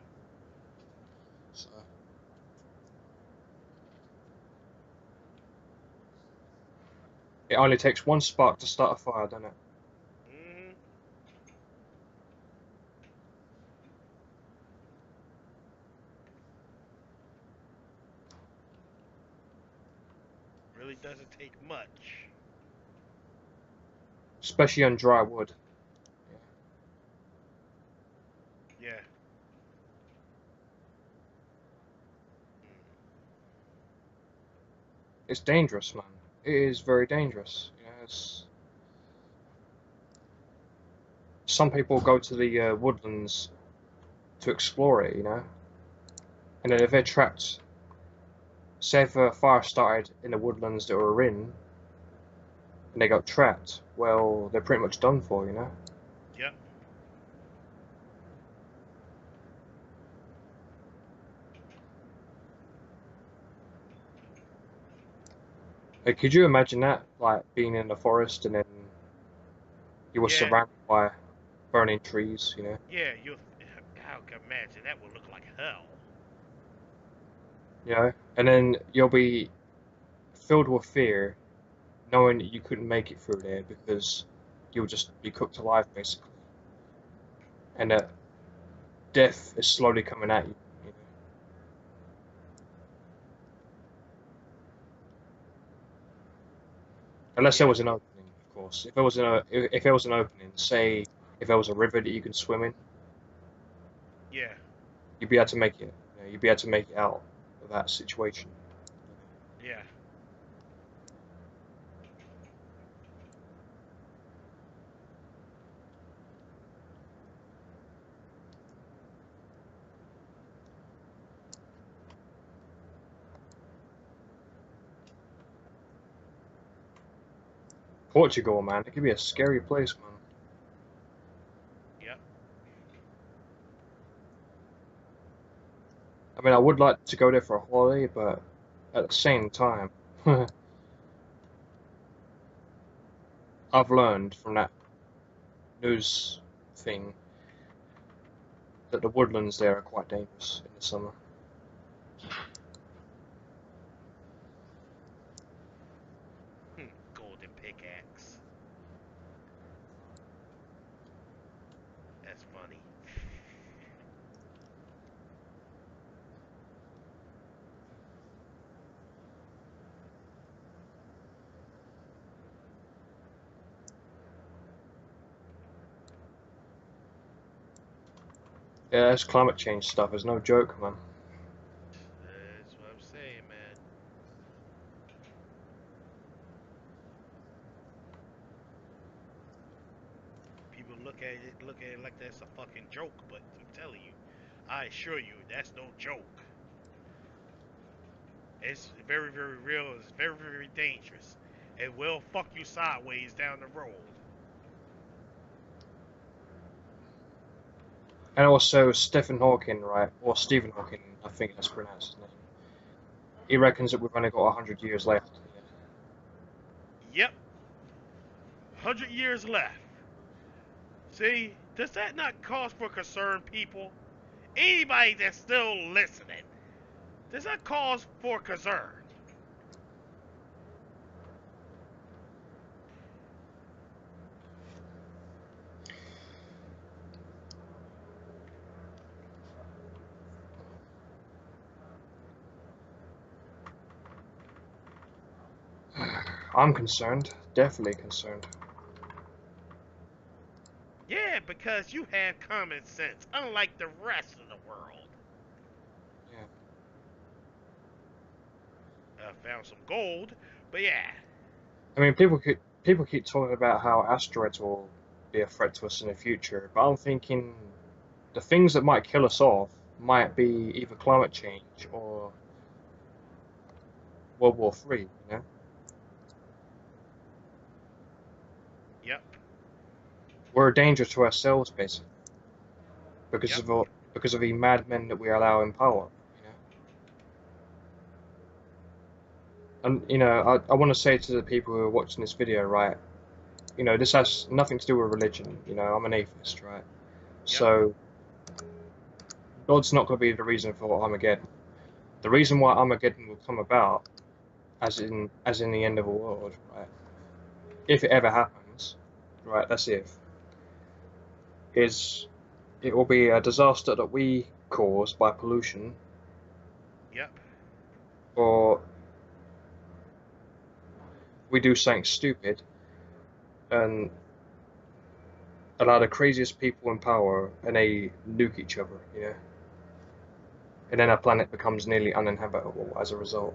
So, it only takes one spark to start a fire, doesn't it? Mhm. Really doesn't take much. Especially on dry wood. Yeah. Yeah. It's dangerous, man. It is very dangerous. You know, some people go to the woodlands to explore it, you know, and then if they're trapped, say if a fire started in the woodlands that we're in, and they got trapped, well, they're pretty much done for, you know. Yep. Like, could you imagine that, like being in the forest and then you were Yeah. surrounded by burning trees, you know? Yeah. You. I can imagine that would look like hell. You know, and then you'll be filled with fear, knowing that you couldn't make it through there because you'll just be cooked alive, basically, and that death is slowly coming at you. You know? Unless there Yeah. was an opening, of course. If there was an opening, say if there was a river that you could swim in, Yeah. you'd be able to make it. You know, you'd be able to make it out of that situation. Yeah. Portugal, man, it could be a scary place, man. Yep. I mean, I would like to go there for a holiday, but at the same time, I've learned from that news thing that the woodlands there are quite dangerous in the summer. Golden pickaxe. That's funny. Yeah, this climate change stuff is no joke, man. That's what I'm saying, man. People look at it like that's a fucking joke, but I'm telling you, I assure you, that's no joke. It's very, very real. It's very, very dangerous. It will fuck you sideways down the road. And also Stephen Hawking, right, or Stephen Hawking, I think that's pronounced his name. He reckons that we've only got 100 years left. Yep, 100 years left. See, does that not cause for concern, people? Anybody that's still listening, does that cause for concern? I'm concerned, definitely concerned. Yeah, because you have common sense, unlike the rest of the world. Yeah. Found some gold, but yeah. I mean, people keep talking about how asteroids will be a threat to us in the future, but I'm thinking the things that might kill us off might be either climate change or World War III. You know, Yep. we're a danger to ourselves basically Yep. because of the madmen that we allow in power. You know, and you know, I want to say to the people who are watching this video, right? You know, this has nothing to do with religion. You know, I'm an atheist, right? Yep. So God's not going to be the reason for Armageddon. The reason why Armageddon will come about, as in the end of the world, right? If it ever happens, right? That's if. Is it will be a disaster that we cause by pollution, Yep. or we do something stupid and allow the craziest people in power and they nuke each other, you know, and then our planet becomes nearly uninhabitable as a result.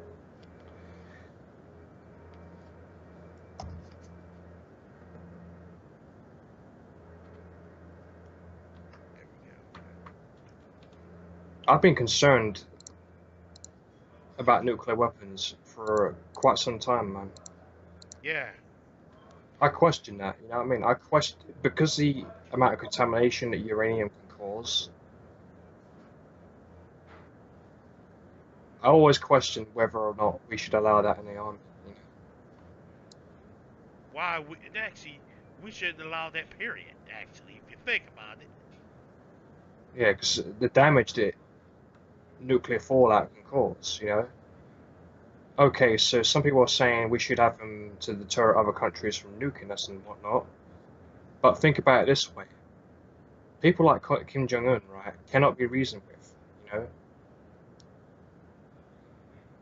There we go. I've been concerned about nuclear weapons for quite some time, man. Yeah. I question that, you know what I mean? I question because the amount of contamination that uranium can cause. I always question whether or not we should allow that in the army. You know? Why? Actually, we shouldn't allow that. Period. Actually, if you think about it. Yeah, because the damage that nuclear fallout can cause, you know. Okay, so some people are saying we should have them to deter other countries from nuking us and whatnot. But think about it this way: people like Kim Jong Un, right, cannot be reasoned with. You know,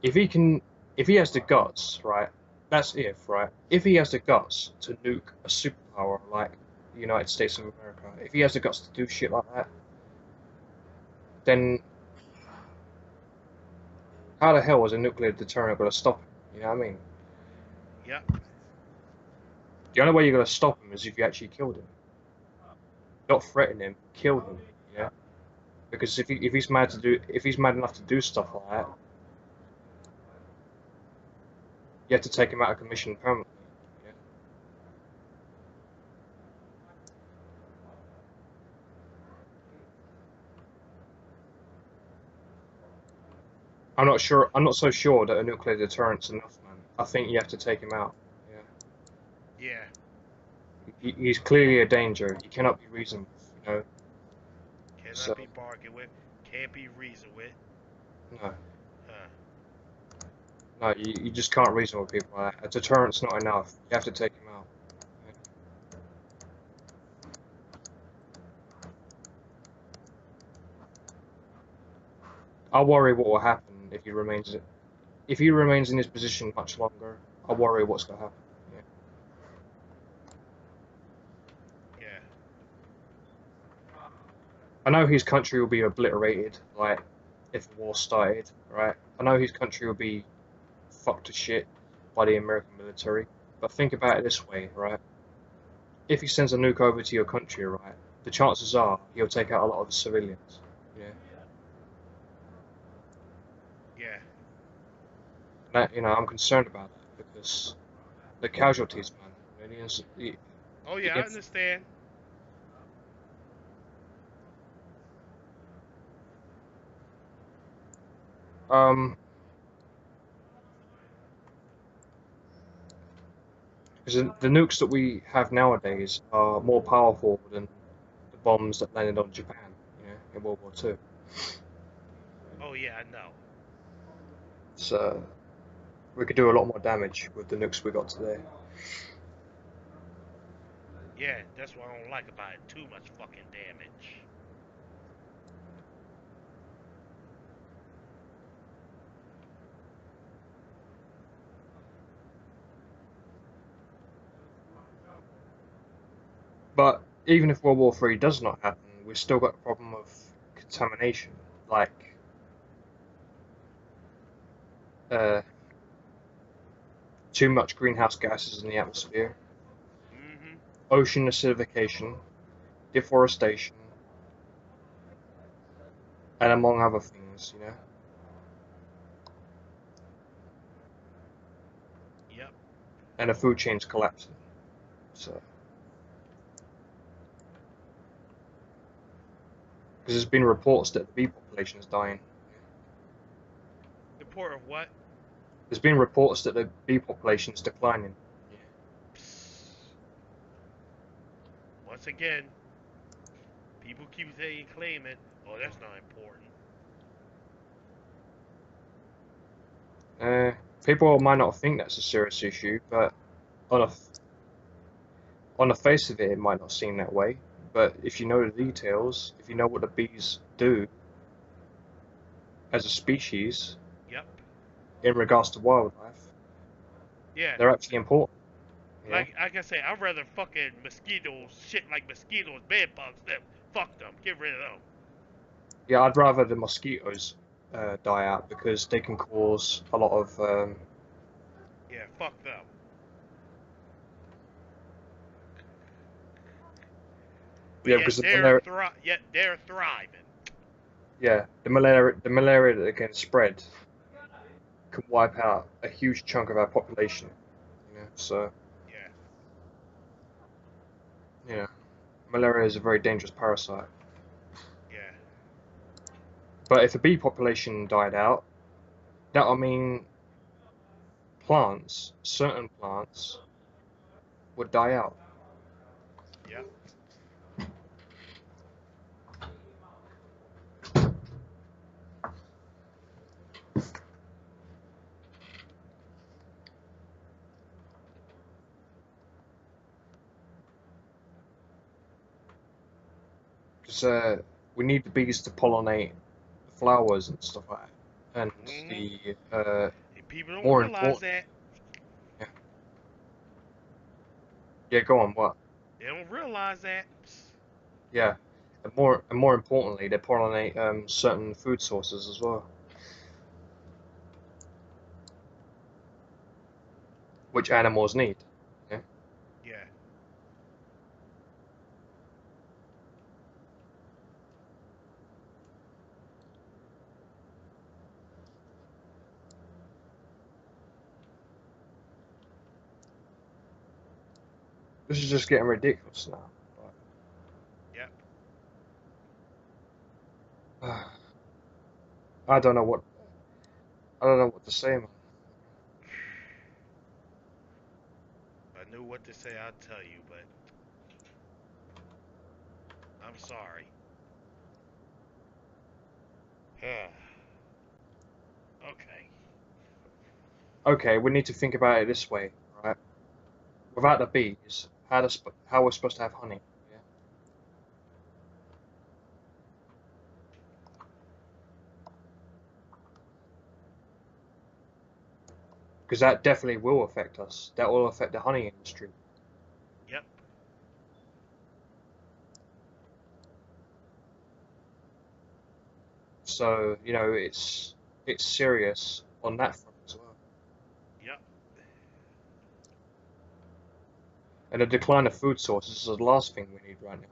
if he can, if he has the guts, right, that's if, right, if he has the guts to nuke a superpower like the United States of America, if he has the guts to do shit like that, then how the hell is a nuclear deterrent going to stop him? You know what I mean? Yep. The only way you're going to stop him is if you actually killed him. Not threaten him, kill him. You know? Because if he's mad enough to do stuff like that, you have to take him out of commission permanently. You know? I'm not sure. I'm not so sure that a nuclear deterrent's enough, man. I think you have to take him out. Yeah. Yeah. He's clearly a danger. He cannot be reasoned with. You know. Cannot So be bargained with. Can't be reasoned with. no, Huh. no, you just can't reason with people like that. A deterrent's not enough. You have to take him out. Yeah. I worry what will happen if he remains in his position much longer. I worry what's going to happen. Yeah. Yeah. I know his country will be obliterated, like if the war started, right? I know his country will be fucked to shit by the American military. But think about it this way, right? If he sends a nuke over to your country, right, the chances are he'll take out a lot of the civilians. Yeah. Yeah. That, you know, I'm concerned about that because the casualties, man. You know, Oh the yeah, I understand. Um, because the nukes that we have nowadays are more powerful than the bombs that landed on Japan, in World War Two. Oh yeah, I know. So we could do a lot more damage with the nukes we got today. Yeah, that's what I don't like about it. Too much fucking damage. But even if World War Three does not happen, we've still got the problem of contamination, like uh, too much greenhouse gases in the atmosphere, Mm-hmm. ocean acidification, deforestation, and among other things. Yep. And the food chain's collapsing. So, because there's been reports that the bee population is dying. The port of what? There's been reports that the bee population is declining. Psst. Once again, people keep saying, claiming, oh, that's not important. People might not think that's a serious issue, but on a on the face of it, it might not seem that way. But if you know the details, if you know what the bees do as a species Yep. in regards to wildlife, Yeah. they're actually important. Yeah, Like I say, I'd rather fucking mosquitoes, shit like mosquitoes, bed bugs, them. Fuck them. Get rid of them. yeah. I'd rather the mosquitoes die out because they can cause a lot of Yeah, fuck them. But yeah, yet because the malaria, they're thriving. yeah, the malaria that can spread can wipe out a huge chunk of our population. So Yeah. yeah, malaria is a very dangerous parasite. Yeah. But if the bee population died out, that would mean certain plants, would die out. Yep. Because we need the bees to pollinate the flowers and stuff like that. And Mm-hmm. the And people don't more realize important, that. yeah, yeah, go on, what? They don't realize that. Yeah, and more importantly, they pollinate certain food sources as well, which animals need. Yeah, Yeah. this is just getting ridiculous now. Yep. But, I don't know what I don't know what to say, man. If I knew what to say, I'd tell you, but I'm sorry. Okay. Okay, we need to think about it this way, right? Without the bees, how we're supposed to have honey? Yeah, because that definitely will affect us. That will affect the honey industry. Yep. So it's serious on that front as well. Yep. And the decline of food sources is the last thing we need right now.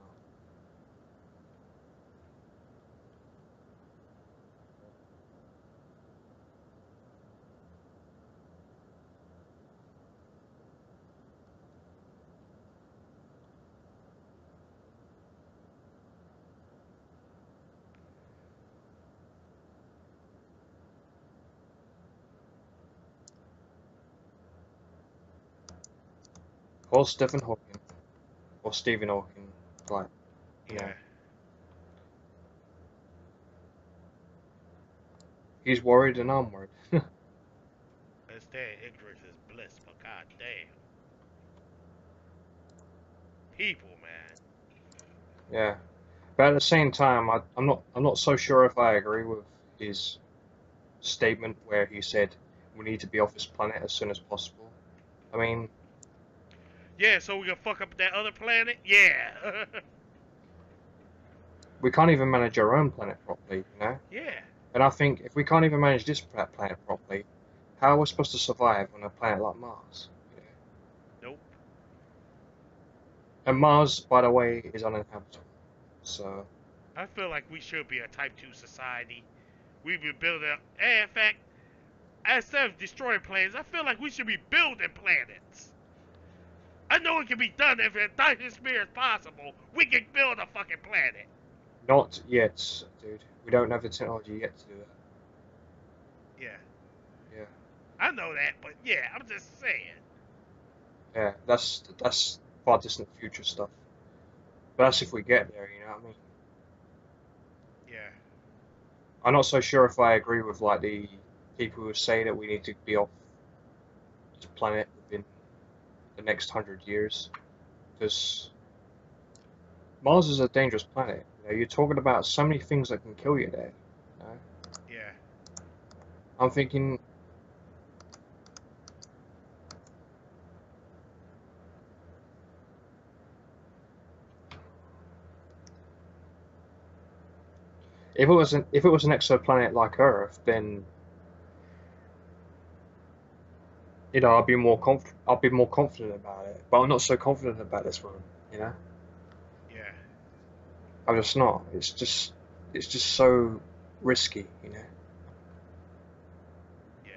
Or Stephen Hawking. Or Stephen Hawking. Like, you know. Yeah. He's worried and I'm worried. Instead, ignorance is bliss, but goddamn. People, man. Yeah. But at the same time, I'm not so sure if I agree with his statement where he said we need to be off this planet as soon as possible. I mean, Yeah, so we can fuck up that other planet? Yeah. we can't even manage our own planet properly, you know? Yeah. And I think if we can't even manage this planet properly, how are we supposed to survive on a planet like Mars? Nope. And Mars, by the way, is uninhabitable. So, I feel like we should be a Type 2 society. We've been building up. And in fact, instead of destroying planets, I feel like we should be building planets. I know it can be done if a Dynasphere is possible. We can build a fucking planet. not yet, dude. We don't have the technology yet to do that. Yeah. Yeah. I know that, but yeah, I'm just saying. Yeah, that's far distant future stuff. But that's if we get there, you know what I mean? Yeah. I'm not so sure if I agree with like the people who say that we need to be off this planet within the next 100 years, because Mars is a dangerous planet. You know, you're talking about so many things that can kill you there. You know? Yeah. I'm thinking, if it was an exoplanet like Earth, then you know I'd be more confident about it. But I'm not so confident about this one. You know, Yeah. I'm just not. It's just so risky. You know. Yeah.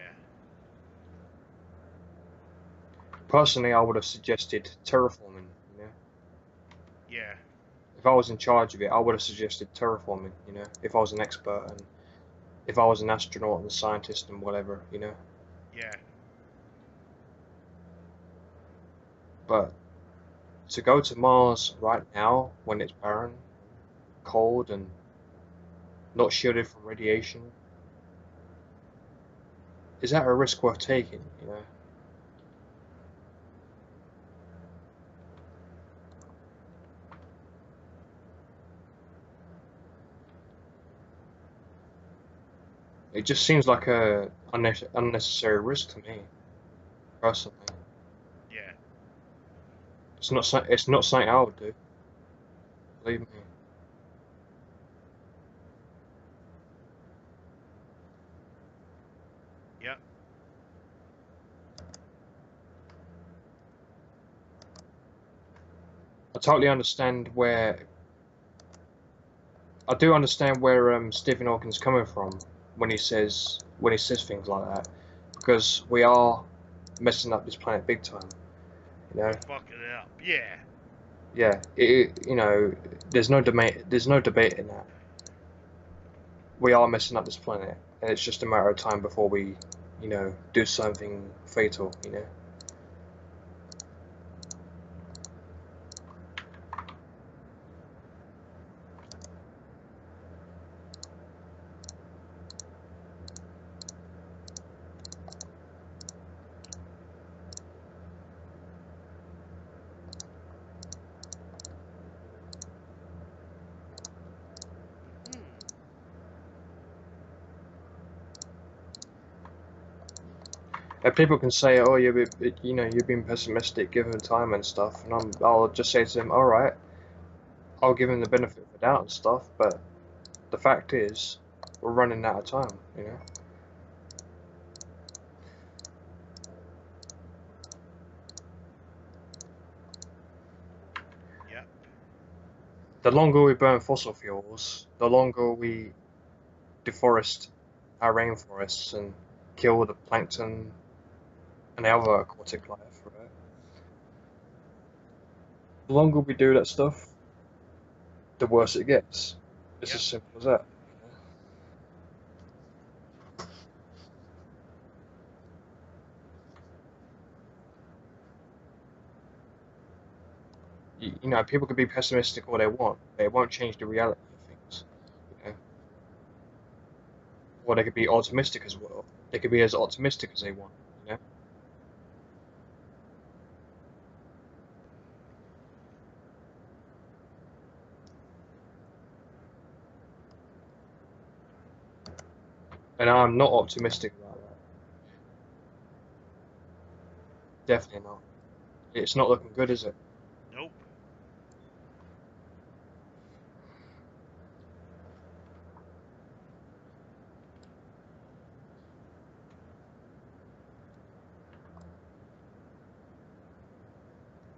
Personally, I would have suggested terraforming. You know, Yeah. if I was in charge of it, I would have suggested terraforming. You know, if I was an expert and if I was an astronaut and a scientist and whatever. You know, Yeah. but to go to Mars right now when it's barren, cold, and not shielded from radiation, is that a risk worth taking? You know. It just seems like a unnecessary risk to me, personally. Yeah. It's not something I would do. Believe me. Yep. I totally understand where I do understand where Stephen Hawking's coming from when he says things like that, because we are messing up this planet big time. You know. We're fucking it up. Yeah. Yeah. You know. There's no debate in that. We are messing up this planet, and it's just a matter of time before we, you know, do something fatal. You know. Hmm. And people can say, "Oh, you know, you've been pessimistic given time and stuff," and I'll just say to them, "All right, I'll give him the benefit of the doubt and stuff." But the fact is, we're running out of time. You know, Yep. the longer we burn fossil fuels, the longer we deforest our rainforests and kill the plankton and the other aquatic life, right? The longer we do that stuff, the worse it gets. It's Yep. as simple as that. You know, people can be pessimistic all they want, but it won't change the reality of things. You know, or they could be optimistic as well. They could be as optimistic as they want. You know, and I'm not optimistic about that. Definitely not. It's not looking good, is it? Nope.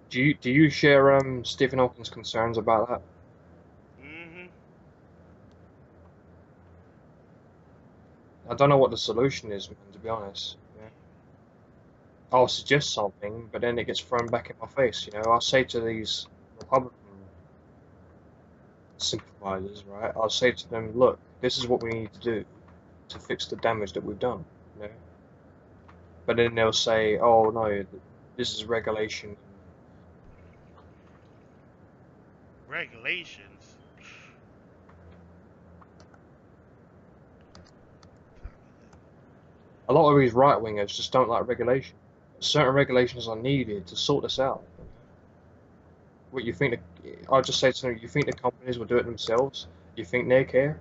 Do you share Stephen Hawking's concerns about that? Mm-hmm. I don't know what the solution is, man, to be honest. You know? I'll suggest something, but then it gets thrown back in my face. You know, I'll say to these Republican sympathizers, right? I'll say to them, look, this is what we need to do to fix the damage that we've done. You know? But then they'll say, oh no, this is regulation. Regulations. A lot of these right wingers just don't like regulation. Certain regulations are needed to sort this out. You know? What you think? I'll just say to them, you think the companies will do it themselves? You think they care?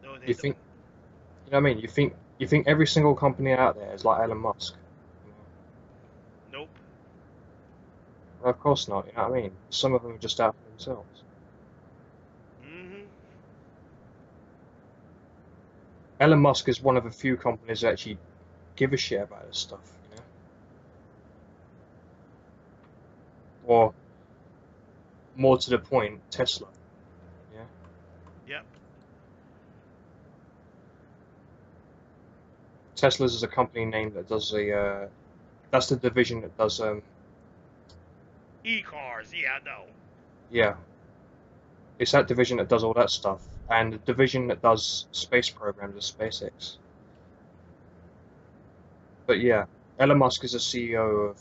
No, they You don't. think, you know what I mean? You think every single company out there is like Elon Musk? You know? Nope. Well, of course not. You know what I mean? Some of them are just out for themselves. Mm-hmm. Elon Musk is one of the few companies that actually give a shit about this stuff. You know, or more to the point, Tesla. Yeah, Yep. Tesla's is a company name that does the. That's the division that does E-cars. Yeah, I know. yeah, it's that division that does all that stuff, and the division that does space programs is SpaceX. But yeah, Elon Musk is the CEO of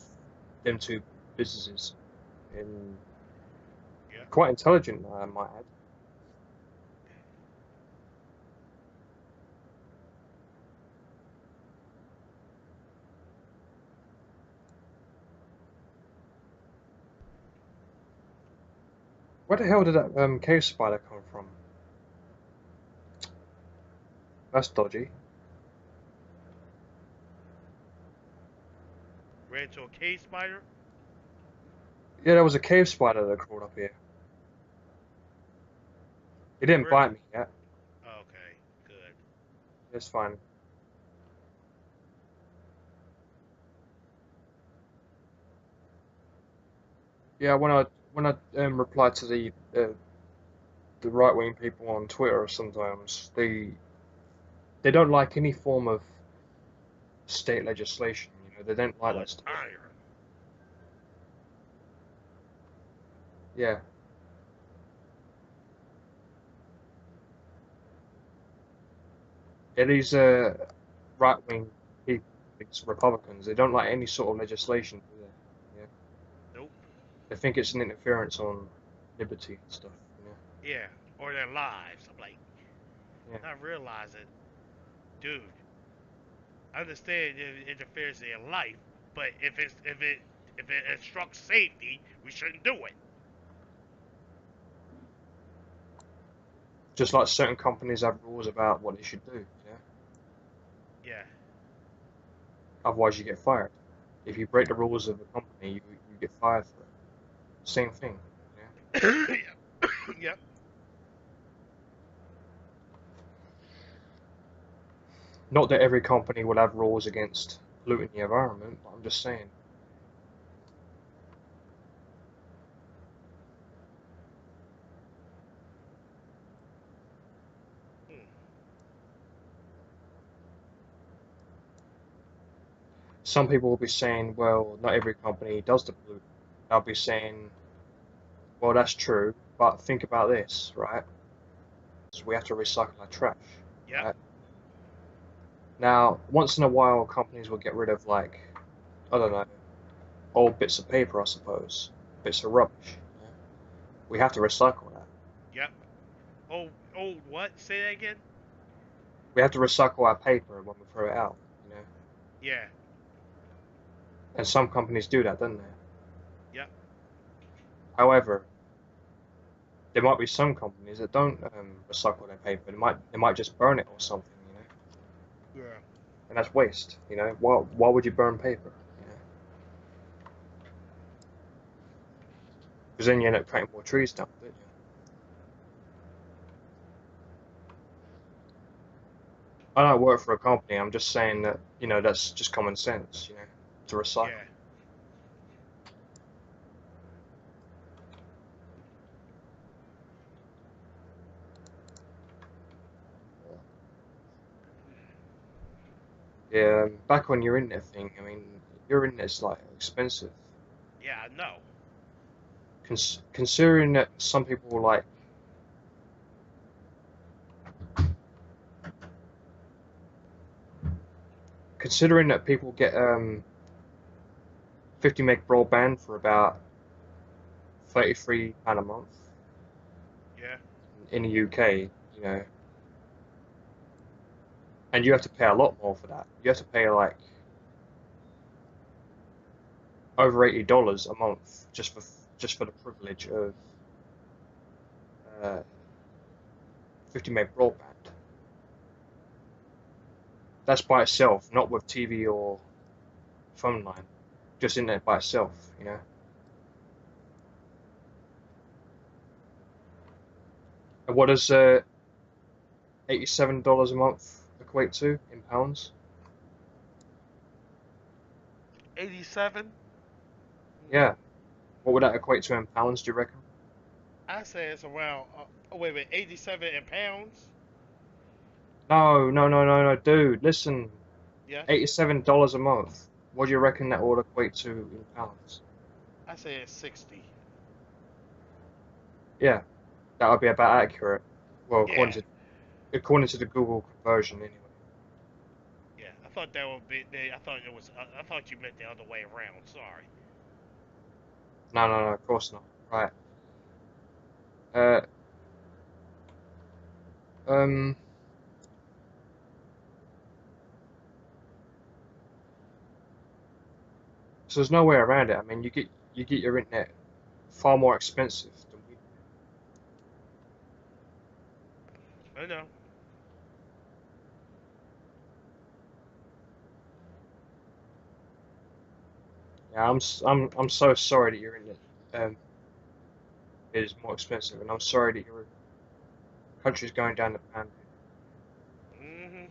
them two businesses, and Yep. quite intelligent, I might add. Where the hell did that cave spider come from? That's dodgy. Ran into a cave spider. Yeah, there was a cave spider that crawled up here. It didn't Where? bite me yet. Okay. Good. It's fine. Yeah, when I reply to the right wing people on Twitter, sometimes they don't like any form of state legislation. You know, they don't like Oh, that it's stuff. iron. Yeah, yeah. These right wing people, these Republicans, they don't like any sort of legislation, do they? Yeah, Nope. they think it's an interference on liberty and stuff. You know? Yeah. Or their lives. I'm like, Yeah. not realizing, dude. I understand it interferes in your life, but if it obstructs safety, we shouldn't do it. Just like certain companies have rules about what they should do. Yeah. Yeah. Otherwise, you get fired. If you break the rules of the company, you get fired for it. Same thing. Yeah. Yep. Yep. Not that every company will have rules against polluting the environment, but I'm just saying. Hmm. Some people will be saying, well, not every company does the polluting. I'll be saying, well, that's true, but think about this, right? So we have to recycle our trash, Yep. right? Now, once in a while, companies will get rid of, like, I don't know, old bits of paper, I suppose. bits of rubbish. Yeah? We have to recycle that. Yep. Oh, what? Say that again? We have to recycle our paper when we throw it out. You know, Yeah. and some companies do that, don't they? Yep. However, there might be some companies that don't recycle their paper. They might just burn it or something. You know, Yeah. and that's waste. You know, why would you burn paper? You know, because then you end up cutting more trees down, don't you? I don't work for a company. I'm just saying that, you know, that's just common sense, you know, to recycle. Yeah. Yeah, back on your internet thing, I mean, your internet's like expensive. Yeah, I know. Considering that some people like, considering that people get 50 meg broadband for about £33 a month Yeah. in the UK, you know, and you have to pay a lot more for that. You have to pay like over $80 a month just for the privilege of 50 meg broadband. That's by itself, not with TV or phone line, just internet by itself, you know. And what does $87 a month equate to in pounds? 87? Yeah. What would that equate to in pounds, do you reckon? I say it's around, wait a minute, 87 in pounds? No, no, no, no, no, dude, listen. Yes. $87 a month. What do you reckon that would equate to in pounds? I say it's 60. Yeah, that would be about accurate. Well, Yeah. according to the Google conversion, anyway. Yeah. I thought that would be, I thought it was, I thought you meant the other way around. Sorry. No, no, no, of course not. Right. Uh, um, so there's no way around it. I mean, you get your internet far more expensive than we do. I know. Yeah, I'm so sorry that your internet is more expensive, and I'm sorry that your country's going down the pan. Mm-hmm.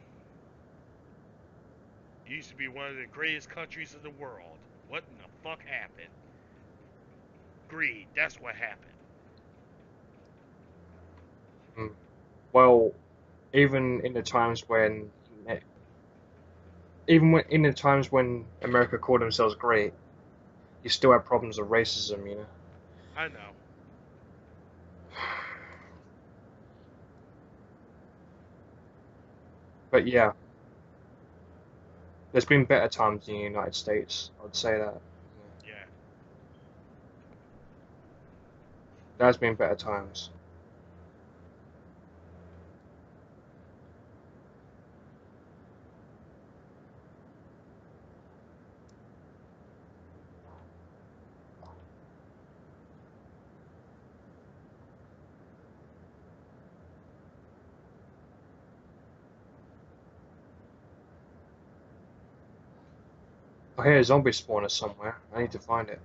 Used to be one of the greatest countries in the world. What in the fuck happened? Greed. That's what happened. Mm. Well, even in the times when in the times when America called themselves great, you still have problems of racism, you know. I know. But yeah, there's been better times in the United States. I'd say that. Yeah, Yeah. there's been better times. I hear a zombie spawner somewhere. I need to find it.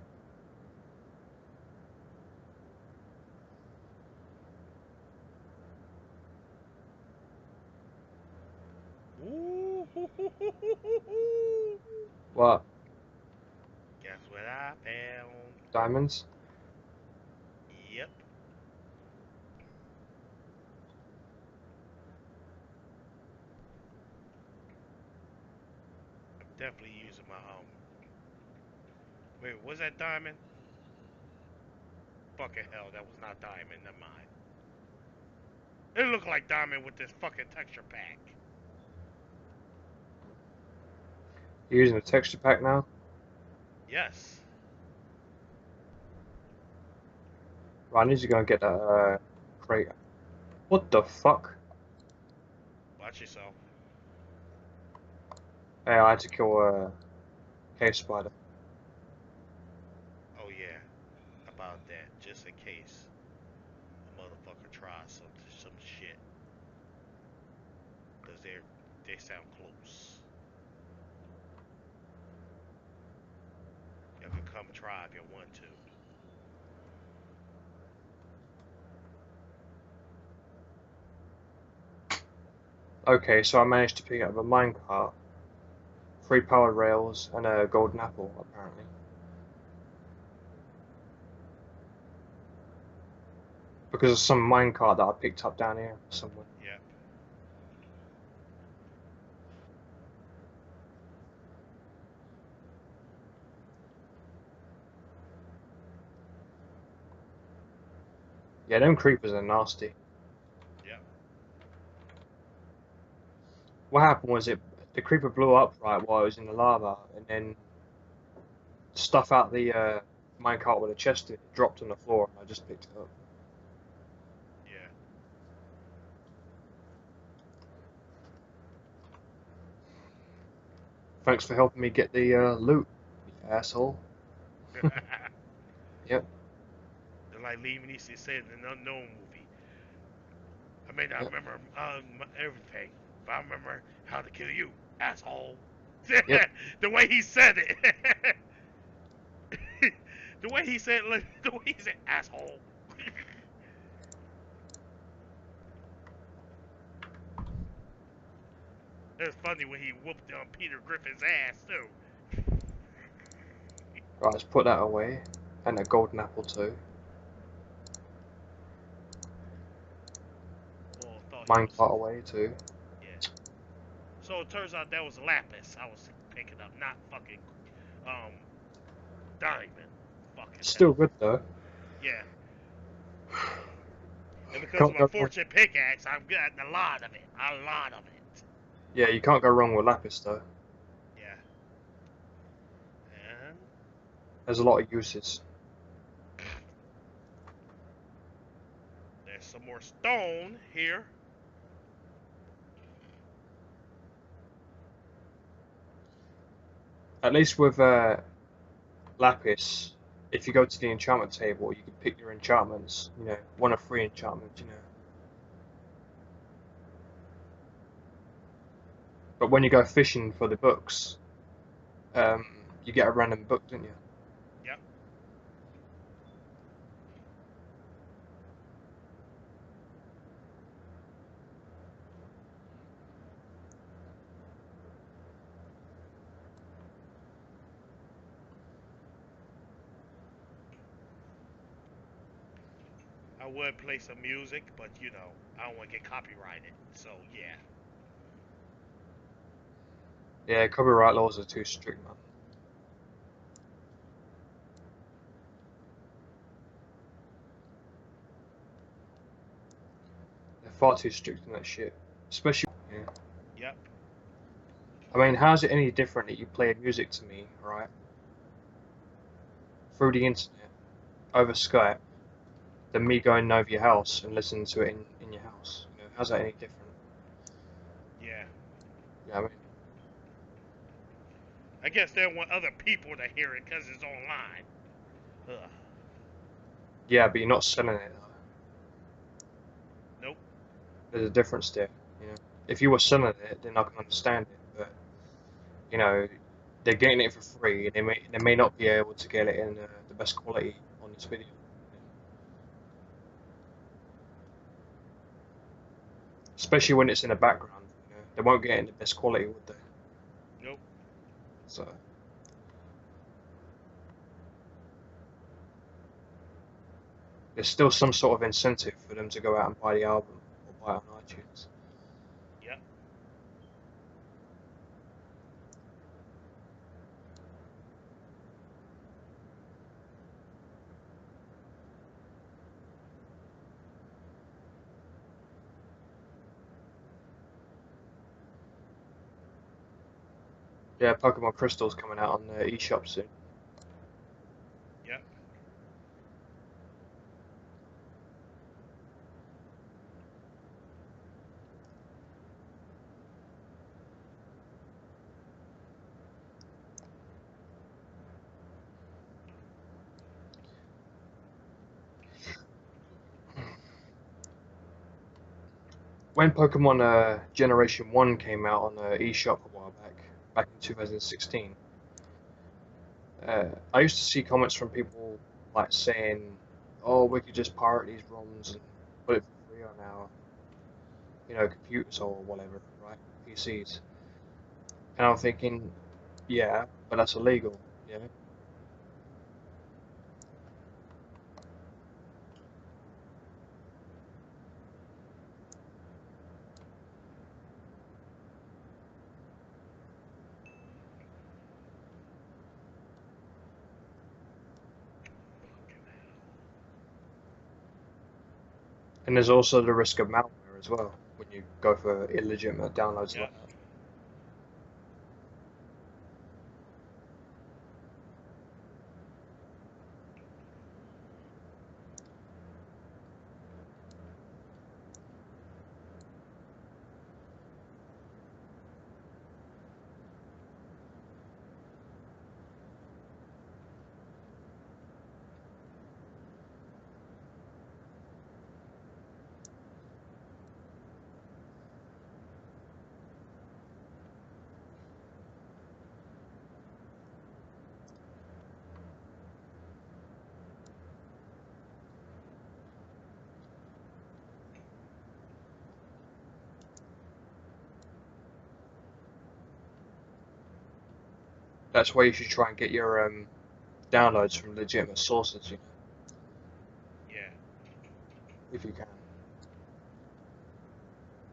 Ooh. What? Guess what I found? Diamonds? Yep. I'm definitely using my Wait, was that diamond? Fucking hell, that was not diamond. Never mind. It looked like diamond with this fucking texture pack. You're using a texture pack now? Yes. Right, I need to go and get that crate. What the fuck? Watch yourself. Hey, I had to kill a cave spider. Oh yeah, about that, just in case a motherfucker tries some shit, cause they sound close. You can come try if you want to. Okay, so I managed to pick up a minecart, 3 powered rails, and a golden apple, apparently. Because of some minecart that I picked up down here somewhere. Yep. Yeah, them creepers are nasty. Yep. What happened was the creeper blew up right while it was in the lava, and then stuff out the minecart with a chest in it dropped on the floor, and I just picked it up. Yeah. Thanks for helping me get the loot, you asshole. Yep, They're like Liam Neeson said in an Unknown movie. I may not yep, remember everything, but I remember how to kill you, asshole. yep. The way he said it. The way he said, asshole. It's funny when he whooped on Peter Griffin's ass too. Right, let's put that away, and a golden apple too. Well, thought he was. Minecart away too. Yeah. So it turns out that was lapis I was picking up, not fucking um diamond. Fucking Still hell. good though. Yeah. And because of Can't my go wrong. fortune pickaxe, I've gotten a lot of it. A lot of it. Yeah, you can't go wrong with lapis though. Yeah. And There's a lot of uses. there's some more stone here. At least with lapis, if you go to the enchantment table, you can pick your enchantments. You know, 1 of 3 enchantments. You know. But when you go fishing for the books, um, you get a random book, don't you? Yep. I would play some music, but you know, I don't want to get copyrighted. So yeah. Yeah, copyright laws are too strict, man. They're far too strict on that shit. Especially, yeah. Yep. I mean, how's it any different that you play music to me, right? Through the internet, over Skype, than me going over your house and listening to it in your house? You know, how's that any different? Yeah. Yeah, I mean, I guess they want other people to hear it because it's online. Ugh. yeah, but you're not selling it though. Nope. There's a difference there. You know, if you were selling it, then I can understand it. But you know, they're getting it for free. They may not be able to get it in the best quality on this video. Especially when it's in the background. You know, they won't get it in the best quality, would they? Nope. So there's still some sort of incentive for them to go out and buy the album or buy it on iTunes. Yep. Yeah, Pokemon Crystal's coming out on the eShop soon. Yep. when Pokemon Generation 1 came out on eShop a while back in 2016, I used to see comments from people like saying, "Oh, we could just pirate these ROMs and put it for free on our, computers or whatever, right? PCs." And I'm thinking, yeah, but that's illegal, yeah. And there's also the risk of malware as well when you go for illegitimate downloads Yep. like that. That's why you should try and get your downloads from legitimate sources, Yeah. if you can.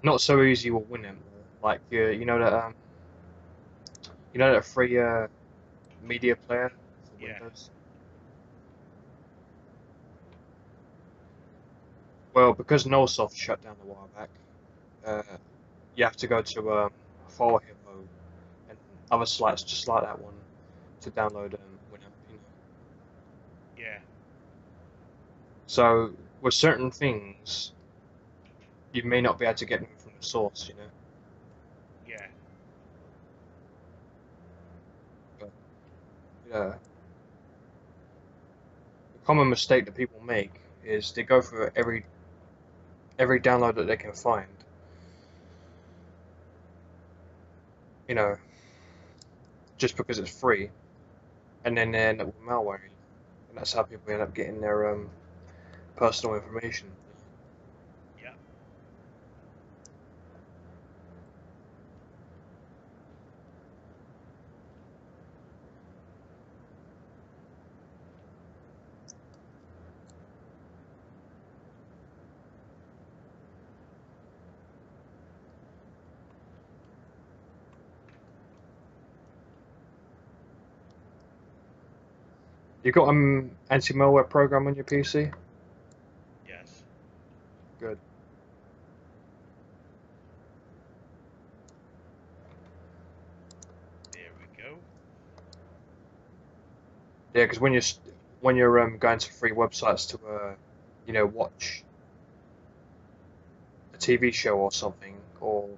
Not so easy with Winamp though. Like that free media player for Yeah. Windows. Well, because Nullsoft shut down a while back, you have to go to FileHippo and other sites just like that one to download Winamp. Yeah. So with certain things, you may not be able to get them from the source. Yeah. But yeah, the common mistake that people make is they go for every download that they can find. You know, just because it's free, and then they end up with malware, and that's how people end up getting their personal information. Yep. You got anti-malware program on your PC? Yes. Good. There we go. Yeah, because when you're going to free websites to watch a TV show or something, or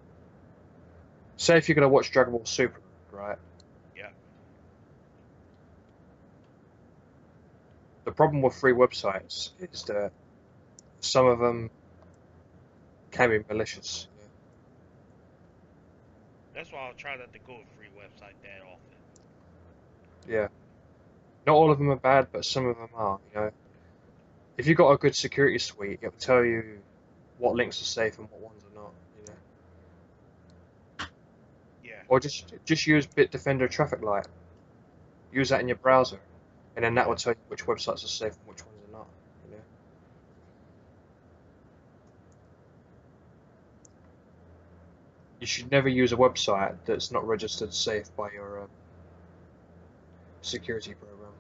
say if you're gonna watch Dragon Ball Super, right? Yep. The problem with free websites is that some of them can be malicious. That's why I'll try not to go to free website that often. Yeah. Not all of them are bad, but some of them are. If you've got a good security suite, it'll tell you what links are safe and what ones are not. Yeah. Or just use Bitdefender Traffic Light. Use that in your browser, and then that will tell you which websites are safe and which ones are not. You should never use a website that's not registered safe by your security program,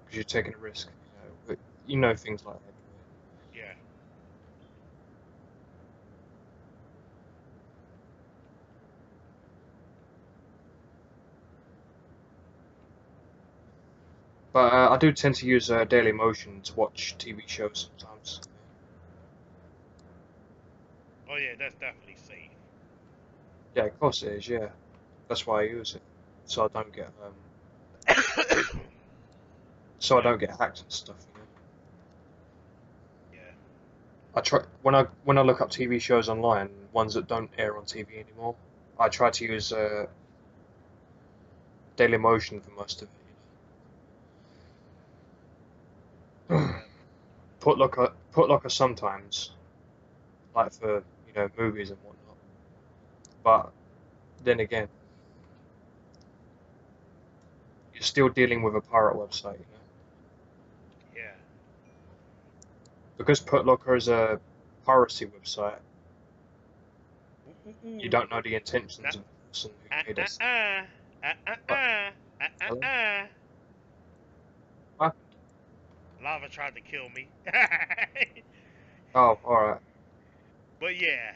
because you're taking a risk. But you know things like that. Yeah. But I do tend to use Dailymotion to watch TV shows sometimes. Oh yeah, that's definitely safe. Yeah, of course it is. Yeah, that's why I use it, so I don't get Yep. hacked and stuff. Yeah. I try when I look up TV shows online, ones that don't air on TV anymore. I try to use Dailymotion for most of it. Yeah. Putlocker sometimes, like for movies and whatnot. But then again, you're still dealing with a pirate website, Yeah. because Putlocker is a piracy website. You Ooh. don't know the Nah. intentions of the person who made it. But hello, what happened? Lava tried to kill me. Oh, all right. But yeah.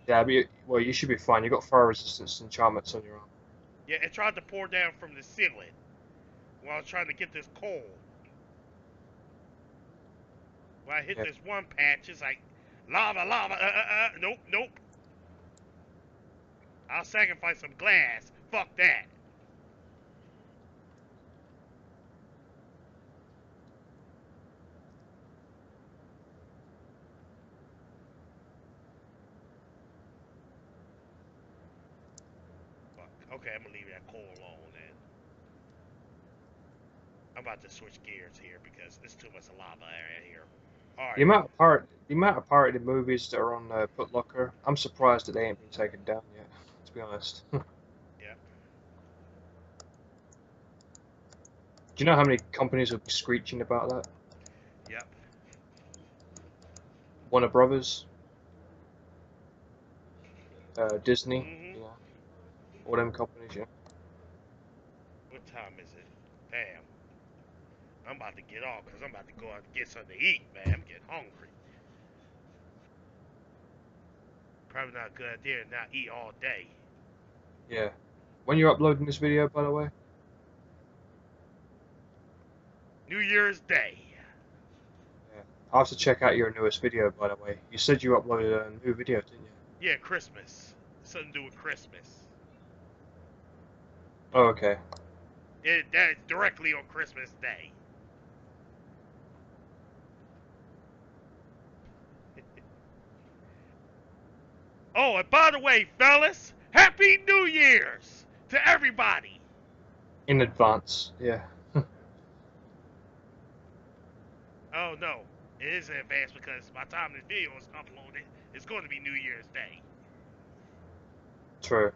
Yeah, but well, you should be fine. You got fire resistance enchantments on your arm. Yeah, it tried to pour down from the ceiling while I was trying to get this coal. When I hit Yeah. this one patch, it's like, lava, lava, nope, nope. I'll sacrifice some glass. Fuck that. Fuck. Okay, I'm gonna leave that coal alone then. I'm about to switch gears here because there's too much lava area here. The Alright. amount of pirated movies that are on Putlocker, I'm surprised that they ain't been taken down yet. To be honest. Do Yep. you know how many companies will be screeching about that? Yep. Warner Brothers, Disney, Mm-hmm. all them companies, What time is it? Damn. I'm about to get off because I'm about to go out and get something to eat, man. I'm getting hungry. Probably not a good idea to not eat all day. Yeah. When you're uploading this video, by the way? New Year's Day. Yeah. I have to check out your newest video, by the way. You said you uploaded a new video, didn't you? Yeah, Christmas. Something to do with Christmas. Oh, okay. That's directly on Christmas Day. Oh, and by the way, fellas, Happy New Year's to everybody. In advance, yeah. Oh no, it is in advance because by the time this video is uploaded, it's going to be New Year's Day. True.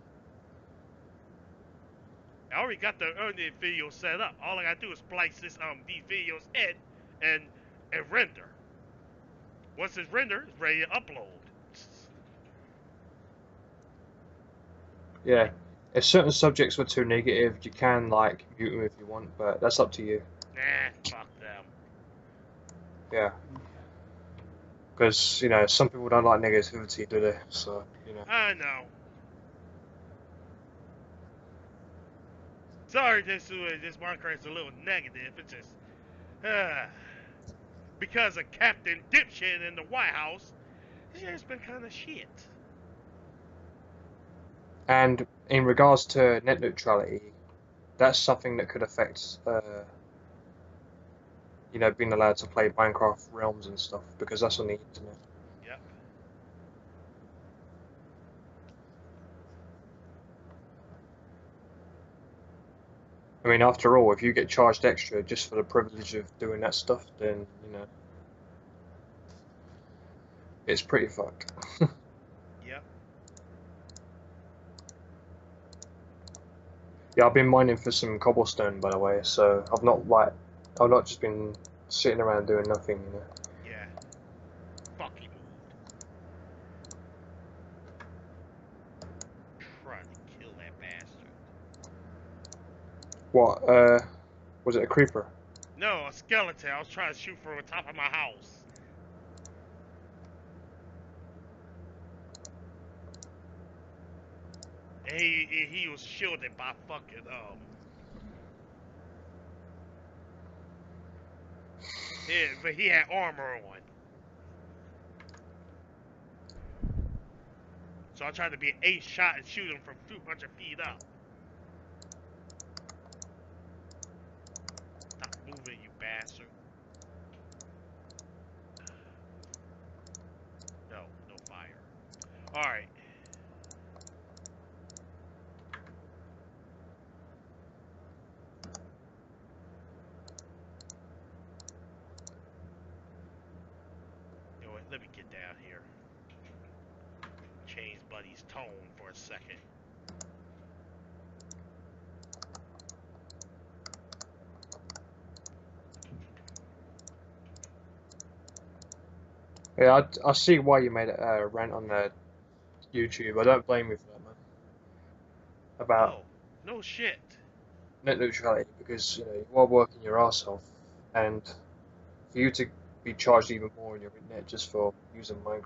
I already got the earning video set up. All I gotta do is splice these videos in and render. Once it's rendered, it's ready to upload. Yeah. If certain subjects were too negative, you can, like, mute them if you want, but that's up to you. Nah, fuck them. Yeah. Because, some people don't like negativity, do they? So, I know. Sorry, this Minecraft's a little negative. It's just because of Captain Dipshit in the White House, it's just been kind of shit. And in regards to net neutrality, that's something that could affect, being allowed to play Minecraft Realms and stuff, because that's on the internet. Yep. I mean, after all, if you get charged extra just for the privilege of doing that stuff, then, it's pretty fucked. Yep. Yeah, I've been mining for some cobblestone, by the way, so I've not just been sitting around doing nothing, Yeah. Fuck he moved. Trying to kill that bastard. What, was it a creeper? No, a skeleton. I was trying to shoot from the top of my house. And he was shielded by fucking yeah, but he had armor on. So I tried to be an ace shot and shoot him from 200 feet up. Stop moving, you bastard. Alright. You know what? Let me get down here. Change Buddy's tone for a second. Yeah, I see why you made a rant on the YouTube. I don't blame you for that, man. About Oh, no shit. net neutrality, because you know you are working your ass off, and for you to be charged even more on your internet just for using Minecraft.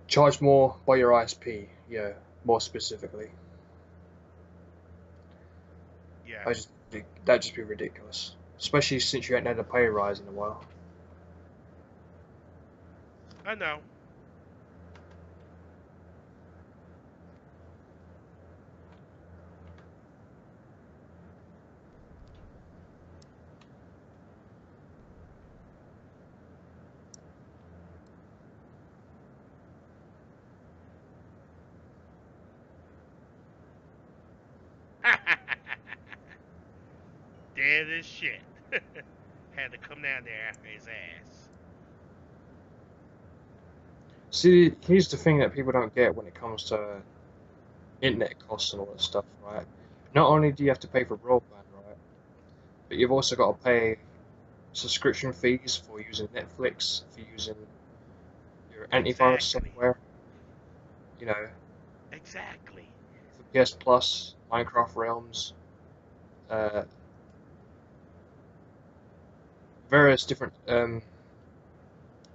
Charge more by your ISP, yeah, more specifically. Yeah. That'd just be ridiculous, especially since you ain't had a pay rise in a while. I know. Dead as shit. Had to come down there after his ass. See, here's the thing that people don't get when it comes to internet costs and all that stuff, right? Not only do you have to pay for broadband, right, but you've also got to pay subscription fees for using Netflix, for using your antivirus Exactly. software, you know, Exactly. for PS Plus, Minecraft Realms, various different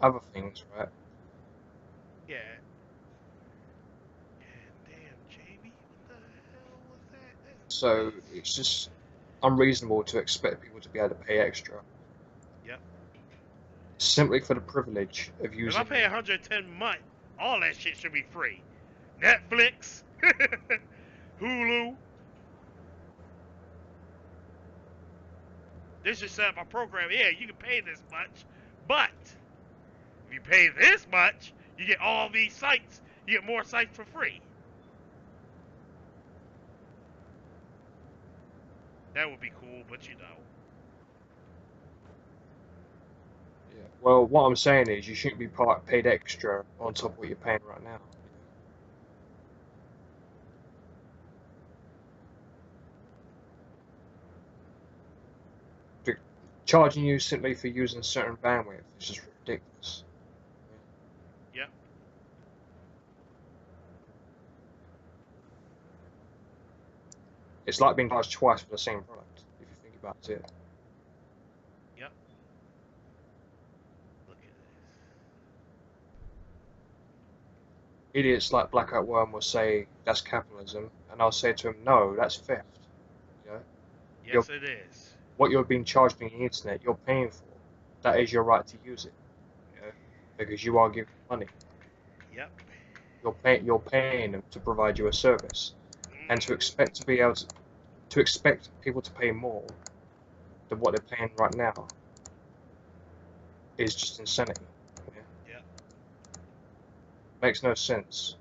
other things, right? Yeah. And damn, Jamie, what the hell was that? So it's just unreasonable to expect people to be able to pay extra Yep. simply for the privilege of If I using. pay 110 a month, all that shit should be free. Netflix, Hulu. They should set up a program. Yeah, you can pay this much, but if you pay this much, you get all these sites. You get more sites for free. That would be cool, but you know. Yeah. Well, what I'm saying is you shouldn't be paid extra on top of what you're paying right now. Charging you simply for using certain bandwidth is just ridiculous. Yep. It's like being charged twice for the same product, if you think about it. Yep. Look at this. Idiots like Blackout Worm will say that's capitalism, and I'll say to him, no, that's theft. You know? Yes, it is. What you're being charged on the internet, you're paying for. That is your right to use it, you know? Because you are giving money. Yep. You're paying them to provide you a service, and to expect to be able to expect people to pay more than what they're paying right now is just insanity. Yeah? Yep. Makes no sense.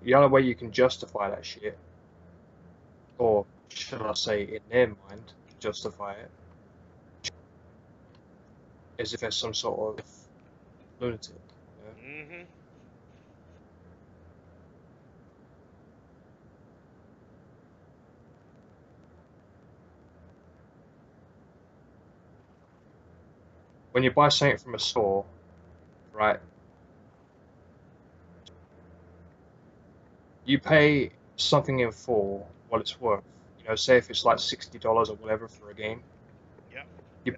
The only way you can justify that shit, or should I say, in their mind, justify it, is if there's some sort of lunatic. Yeah? Mm-hmm. When you buy something from a store, right, you pay something in full what it's worth. You know, say if it's like $60 or whatever for a game. Yep. You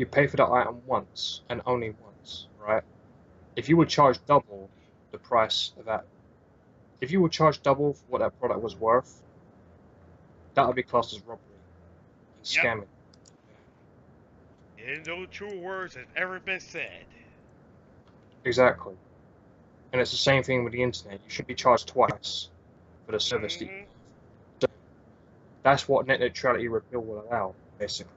pay for that item once and only once, right? If you would charge double the price of that, if you would charge double for what that product was worth, that would be classed as robbery and Yep. scamming. And no true words have ever been said. Exactly. And it's the same thing with the internet. You should be charged twice for the service that you Mm-hmm. have. So that's what net neutrality repeal will allow, basically.